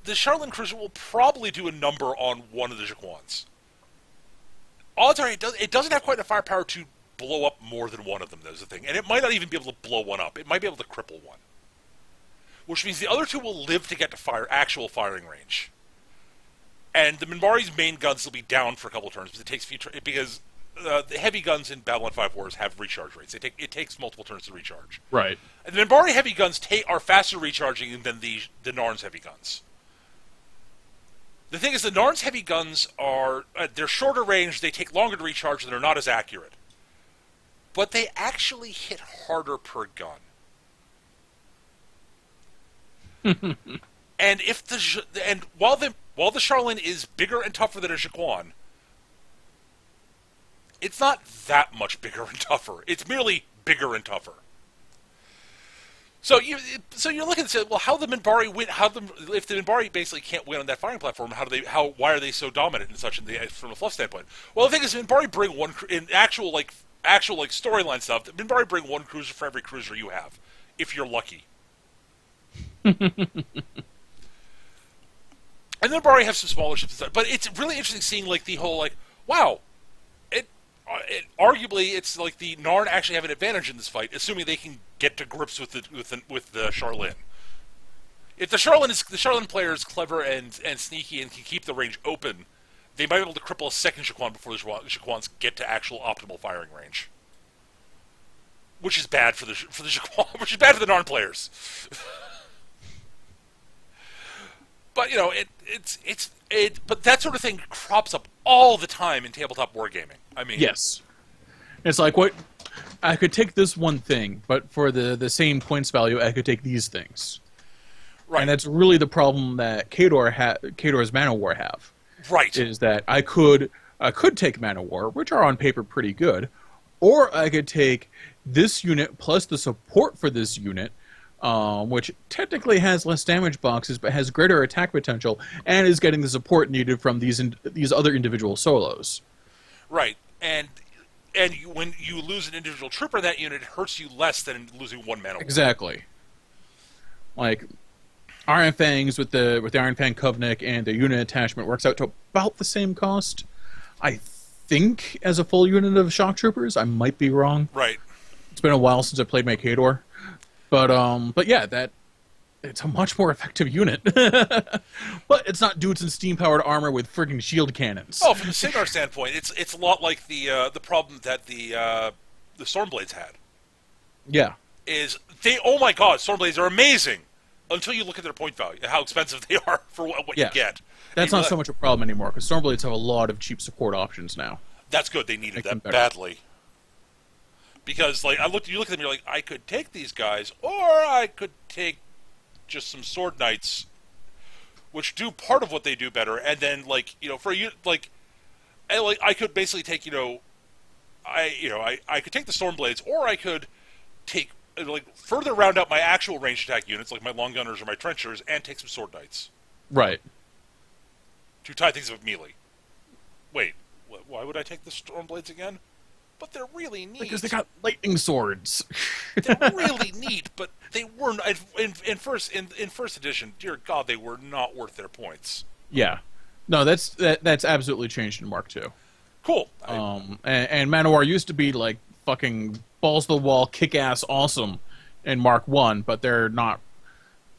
Charlin cruiser will probably do a number on one of the Jaquans. Odds are it doesn't have quite enough firepower to blow up more than one of them. That's the thing, and it might not even be able to blow one up. It might be able to cripple one, which means the other 2 will live to get to actual firing range. And the Minbari's main guns will be down for a couple of turns because the heavy guns in Babylon 5 Wars have recharge rates. It takes multiple turns to recharge. Right. And the Minbari heavy guns are faster recharging than the Narn's heavy guns. The thing is, the Narn's heavy guns they're shorter range, they take longer to recharge, and they're not as accurate. But they actually hit harder per gun. And while the Charlene is bigger and tougher than a Jaquan, it's not that much bigger and tougher. It's merely bigger and tougher. So you're looking and say, well, how the Minbari win? If the Minbari basically can't win on that firing platform, why are they so dominant and such from a fluff standpoint? Well, the thing is, Minbari bring one in actual storyline stuff. Minbari bring one cruiser for every cruiser you have, if you're lucky. And then Minbari have some smaller ships and stuff, but it's really interesting seeing like the whole wow. Arguably, it's like the Narn actually have an advantage in this fight, assuming they can get to grips with the Charlene. If the Charlene player is clever and sneaky and can keep the range open, they might be able to cripple a second Jaquan before the Jaquans get to actual optimal firing range, which is bad for the Jaquan, which is bad for the Narn players. But but that sort of thing crops up all the time in tabletop wargaming. I mean, yes, it's like what I could take this one thing, but for the same points value, I could take these things. Right, and that's really the problem that Khador's Man-O-War have. Right, is that I could take Man-O-War, which are on paper pretty good, or I could take this unit plus the support for this unit. Which technically has less damage boxes, but has greater attack potential, and is getting the support needed from these other individual solos. Right, and when you lose an individual trooper in that unit, it hurts you less than losing one man. Exactly. Like Iron Fangs with the Iron Fang Kovnik and the unit attachment works out to about the same cost, I think, as a full unit of shock troopers. I might be wrong. Right. It's been a while since I played my Khador. But yeah, it's a much more effective unit. But it's not dudes in steam-powered armor with friggin' shield cannons. Oh, from the Signar standpoint, it's a lot like the problem that the Stormblades had. Yeah. Oh my god, Stormblades are amazing until you look at their point value, how expensive they are for what you get. That's not so much a problem anymore, because Stormblades have a lot of cheap support options now. That's good. They needed that badly. Because, you look at them, you're like, I could take these guys, or I could take just some Sword Knights, which do part of what they do better, and then, for you, I could basically take, I could take the Stormblades, or I could take, further round out my actual ranged attack units, like my Long Gunners or my Trenchers, and take some Sword Knights. Right. To tie things up with melee. Wait, why would I take the Stormblades again? But they're really neat. Because they got lightning swords. They're really neat, but they weren't in first edition. Dear God, they were not worth their points. Yeah, no, that's absolutely changed in Mark II. Cool. And Man-O-War used to be like fucking balls to the wall, kick ass, awesome in Mark I, but they're not.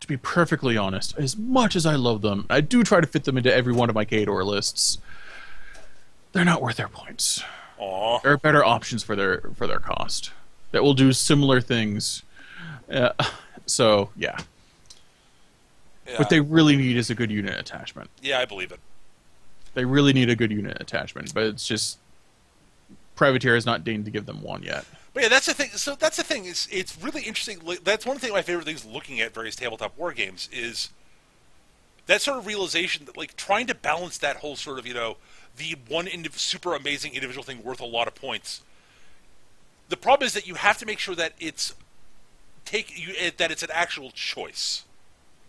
To be perfectly honest, as much as I love them, I do try to fit them into every one of my Khador lists. They're not worth their points. Aww. There are better options for their cost that will do similar things. So yeah. What they really need is a good unit attachment. Yeah, I believe it. They really need a good unit attachment, but it's just Privateer has not deigned to give them one yet. But yeah, that's the thing. So that's the thing. It's really interesting. That's one thing of my favorite things looking at various tabletop war games is that sort of realization that trying to balance that whole sort of the one super amazing individual thing worth a lot of points. The problem is that you have to make sure that it's an actual choice.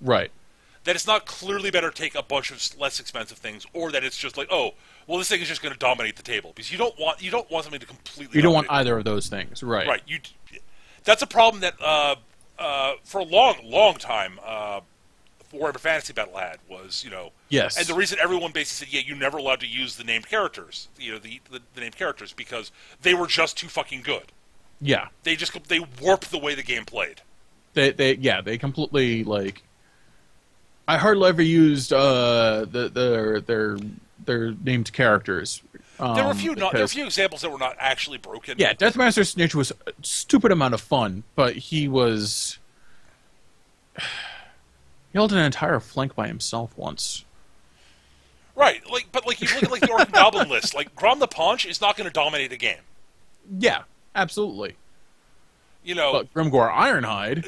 Right. That it's not clearly better to take a bunch of less expensive things, or that it's just this thing is just going to dominate the table, because you don't want something to completely. You don't want either of those things, right? Right. That's a problem that for a long time. Warhammer Fantasy Battle had was, yes, and the reason everyone basically said, you're never allowed to use the named characters, the named characters, because they were just too fucking good. Yeah, they warped the way the game played. They completely I hardly ever used their named characters. There were a few examples that were not actually broken. Yeah, Deathmaster Snitch was a stupid amount of fun, but he was. He held an entire flank by himself once. Right, but you look at the Orc and Goblin list, Grom the Paunch is not going to dominate a game. Yeah, absolutely. But Grimgor Ironhide.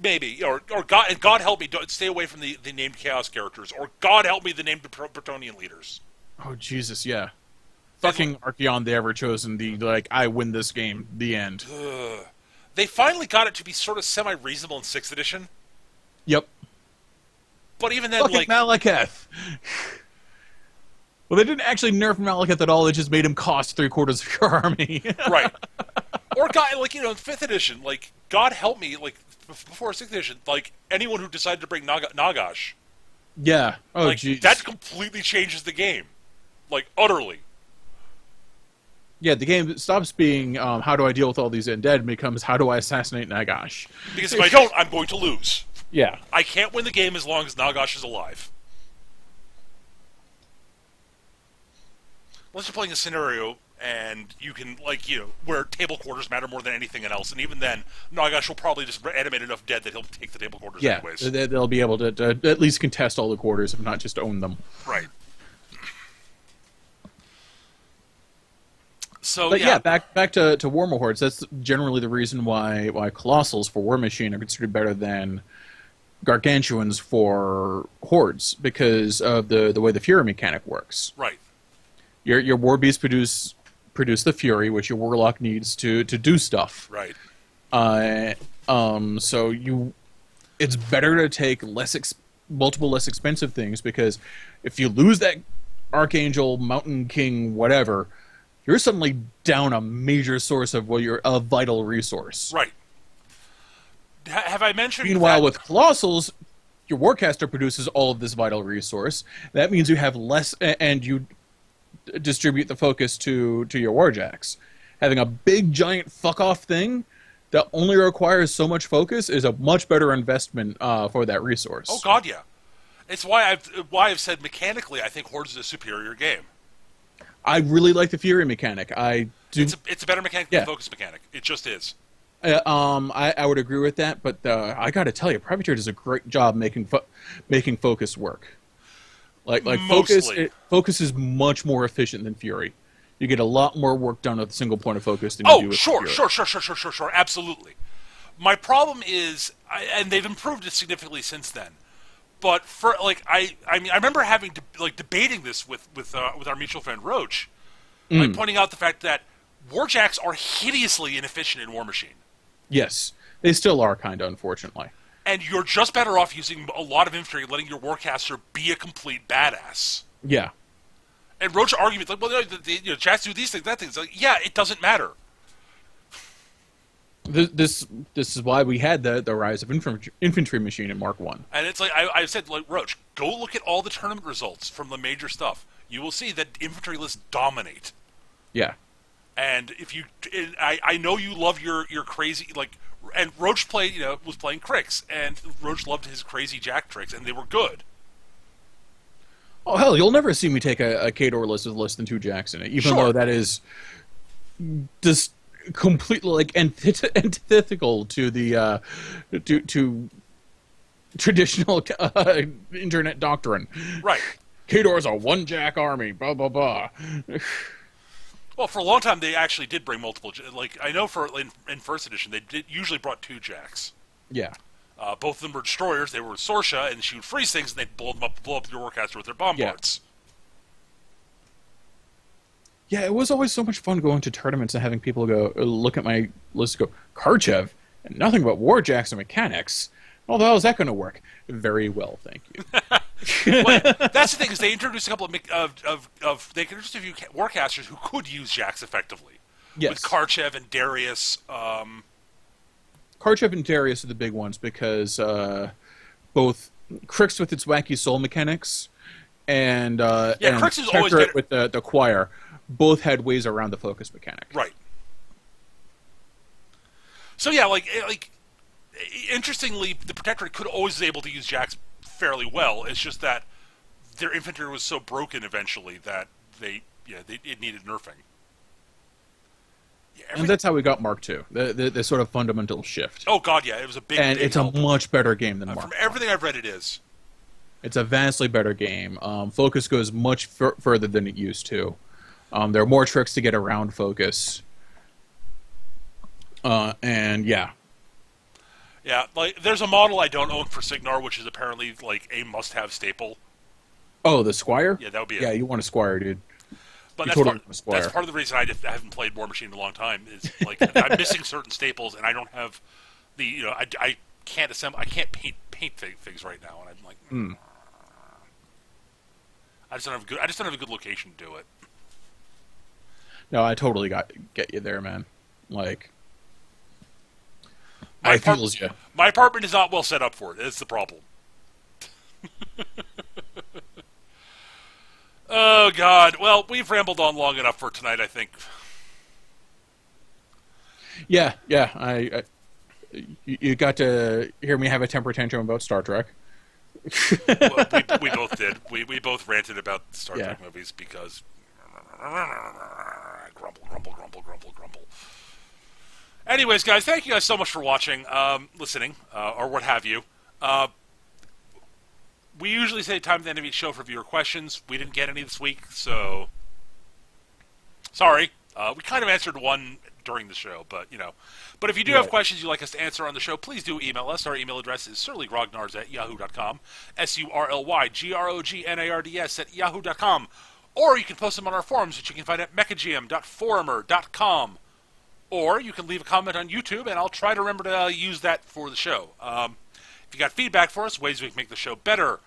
maybe, or God help me, don't stay away from the named Chaos characters, or God help me, the named Bretonian leaders. Oh Jesus, yeah. Fucking Archeon, the Ever Chosen, the like I win this game, the end. They finally got it to be sort of semi-reasonable in 6th edition. Yep. But even then, fucking like Malekith. Well, they didn't actually nerf Malekith at all. They just made him cost 3/4 of your army. Right. Or God, like in 5th edition, like God help me, like before 6th edition, like anyone who decided to bring Nagash. Yeah. Oh, like, jeez. that completely changes the game, like utterly. Yeah, the game stops being how do I deal with all these undead and becomes how do I assassinate Nagash? Because if I don't, I'm going to lose. Yeah. I can't win the game as long as Nagash is alive. Unless you're playing a scenario and you can, like, where table quarters matter more than anything else, and even then, Nagash will probably just animate enough dead that he'll take the table quarters anyways. Yeah, they'll be able to at least contest all the quarters, if not just own them. Right. So, but yeah, back to Warmahordes. That's generally the reason why Colossals for Warmachine are considered better than Gargantuans for Hordes, because of the way the Fury mechanic works. Right. Your War Beasts produce the Fury, which your Warlock needs to do stuff. Right. So it's better to take multiple less expensive things, because if you lose that Archangel, Mountain King, whatever, you're suddenly down a major source of a vital resource. Right. Have I mentioned? Meanwhile, with Colossals, your Warcaster produces all of this vital resource. That means you have less, and you distribute the focus to your Warjacks. Having a big, giant fuck-off thing that only requires so much focus is a much better investment for that resource. Oh God, yeah. It's why I've said mechanically I think Hordes is a superior game. I really like the Fury mechanic. I do. It's a better mechanic than the focus mechanic. It just is. I would agree with that, but I got to tell you, Privateer does a great job making focus work. Like focus is much more efficient than Fury. You get a lot more work done with a single point of focus than you do with Fury. Sure, absolutely. My problem is, and they've improved it significantly since then. But for I remember having debating this with our mutual friend Roach, like pointing out the fact that Warjacks are hideously inefficient in Warmachine. Yes, they still are, kind of, unfortunately. And you're just better off using a lot of infantry and letting your Warcaster be a complete badass. Yeah. And Roach argument like, well, Jacks do these things, that things. Like, yeah, it doesn't matter. This is why we had the rise of infantry machine in Mark 1. And it's like I said, like, Roach, go look at all the tournament results from the major stuff. You will see that infantry lists dominate. Yeah. And I know you love your crazy, like, and Roach was playing Crix, and Roach loved his crazy Jack tricks, and they were good. Oh hell, you'll never see me take a Khador list with less than 2 Jacks in it, even though that is just completely like antithetical to the to traditional internet doctrine. Right. Khador's a 1 Jack army. Blah blah blah. Well, for a long time they actually did bring multiple. Like I know in first edition they usually brought 2 Jacks. Yeah. Both of them were destroyers. They were Sorsha, and she would freeze things, and they'd blow up your Warcaster with their bombards. Yeah, it was always so much fun going to tournaments and having people go look at my list and go, Karchev, and nothing but Warjacks and mechanics. How the hell is that going to work? Very well, thank you. Well, that's the thing, is they introduced a couple they introduced a few Warcasters who could use Jacks effectively. Yes. With Karchev and Darius. Karchev and Darius are the big ones because both Crix with its wacky soul mechanics and Crix is always better with the choir both had ways around the focus mechanic. Right. So yeah, like interestingly, the Protectorate could always be able to use Jacks fairly well. It's just that their infantry was so broken eventually that it needed nerfing. And that's how we got Mark II, the sort of fundamental shift. Oh god, yeah, it was a big and it's help. A much better game than Mark. From everything I've read, it is. It's a vastly better game. Focus goes much further than it used to. There are more tricks to get around focus. And yeah. Yeah, like there's a model I don't own for Signar, which is apparently like a must-have staple. Oh, the Squire? Yeah, that would be Yeah, it. you want a Squire, dude. But You that's totally part. want a That's Squire. part of the reason I haven't played Warmachine in a long time. Is like I'm missing certain staples, and I don't have the I can't assemble. I can't paint things right now, and I'm like, Mm. I just don't have good. I just don't have a good location to do it. No, I totally get you there, man. Like, My I apart- feels you. my apartment is not well set up for it. It's the problem. Oh God. Well, we've rambled on long enough for tonight, I think. Yeah, yeah. You got to hear me have a temper tantrum about Star Trek. Well, we both did. We both ranted about Star Yeah. Trek movies because grumble, grumble, grumble, grumble, grumble. Anyways, guys, thank you guys so much for watching, listening, or what have you. We usually say time at the end of each show for viewer questions. We didn't get any this week, so sorry. We kind of answered one during the show, but you know. But if you do have Right. questions you'd like us to answer on the show, please do email us. Our email address is surlygrognards@yahoo.com, surlygrognards@yahoo.com, or you can post them on our forums, which you can find at mechagm.forumer.com. Or you can leave a comment on YouTube, and I'll try to remember to use that for the show. If you got feedback for us, ways we can make the show better,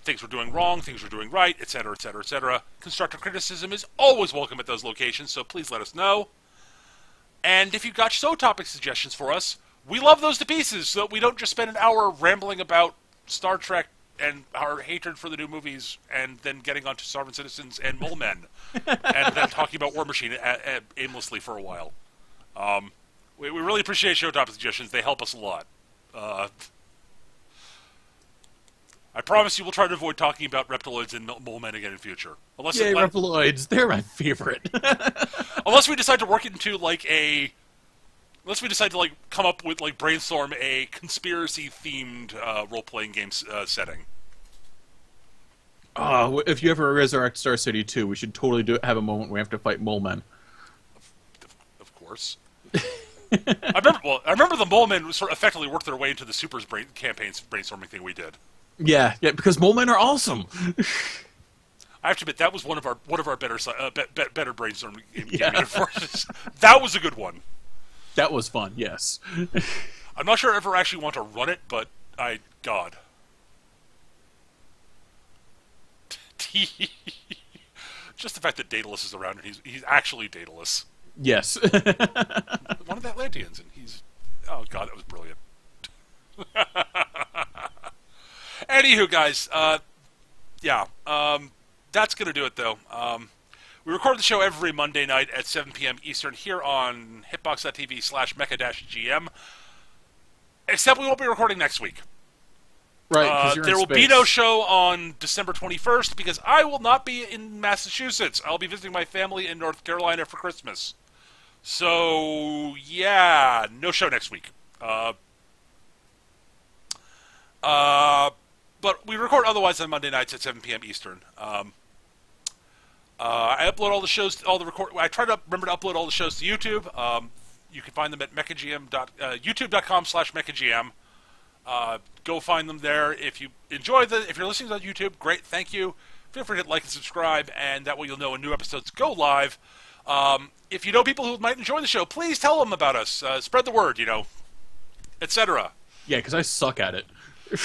things we're doing wrong, things we're doing right, etc., etc., etc. Constructive criticism is always welcome at those locations, so please let us know. And if you've got show topic suggestions for us, we love those to pieces, so that we don't just spend an hour rambling about Star Trek and our hatred for the new movies, and then getting onto Sovereign Citizens and Mole Men, and then talking about Warmachine aimlessly for a while. We really appreciate show topic suggestions. They help us a lot. I promise you we'll try to avoid talking about reptiloids and mole men again in future. Unless Yay, Reptiloids. They're my favorite. unless we decide to work it into unless we decide to come up with brainstorm a conspiracy themed role playing game setting. If you ever resurrect Star City 2, we should totally have a moment where we have to fight mole men. Of course. I remember the mole men sort of effectively worked their way into the Supers campaigns brainstorming thing we did. Yeah, because mole men are awesome. I have to admit that was one of our better better brainstorming game forces. That was a good one. That was fun, yes. I'm not sure I ever actually want to run it, but God. Just the fact that Daedalus is around and he's actually Daedalus. Yes. One of the Atlanteans, and he's... Oh, God, that was brilliant. Anywho, guys, that's going to do it, though. We record the show every Monday night at 7 p.m. Eastern here on hitbox.tv/mecha-gm. Except we won't be recording next week. Right, there will be no show on December 21st because I will not be in Massachusetts. I'll be visiting my family in North Carolina for Christmas. So, yeah, no show next week. But we record otherwise on Monday nights at 7 p.m. Eastern. I upload all the shows, I try to remember to upload all the shows to YouTube. You can find them at youtube.com/mechagm. Go find them there. If you're listening on YouTube, great, thank you. Feel free to hit like and subscribe, and that way you'll know when new episodes go live. If you know people who might enjoy the show, please tell them about us. Spread the word, etc. Yeah, because I suck at it.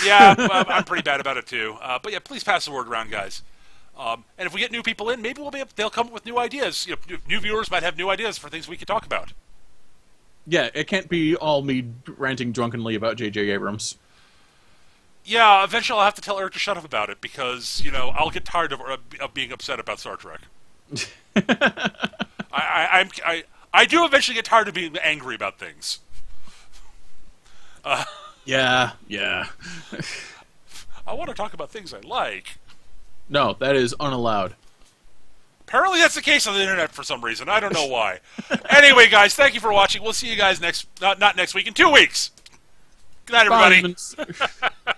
Yeah, I'm pretty bad about it too. But yeah, please pass the word around, guys. And if we get new people in, maybe they'll come up with new ideas. New viewers might have new ideas for things we could talk about. Yeah, it can't be all me ranting drunkenly about J.J. Abrams. Yeah, eventually I'll have to tell Eric to shut up about it because, I'll get tired of being upset about Star Trek. I do eventually get tired of being angry about things. Yeah. I want to talk about things I like. No, that is unallowed. Apparently that's the case on the internet for some reason. I don't know why. Anyway, guys, thank you for watching. We'll see you guys not next week, in 2 weeks. Good night, everybody. Bye.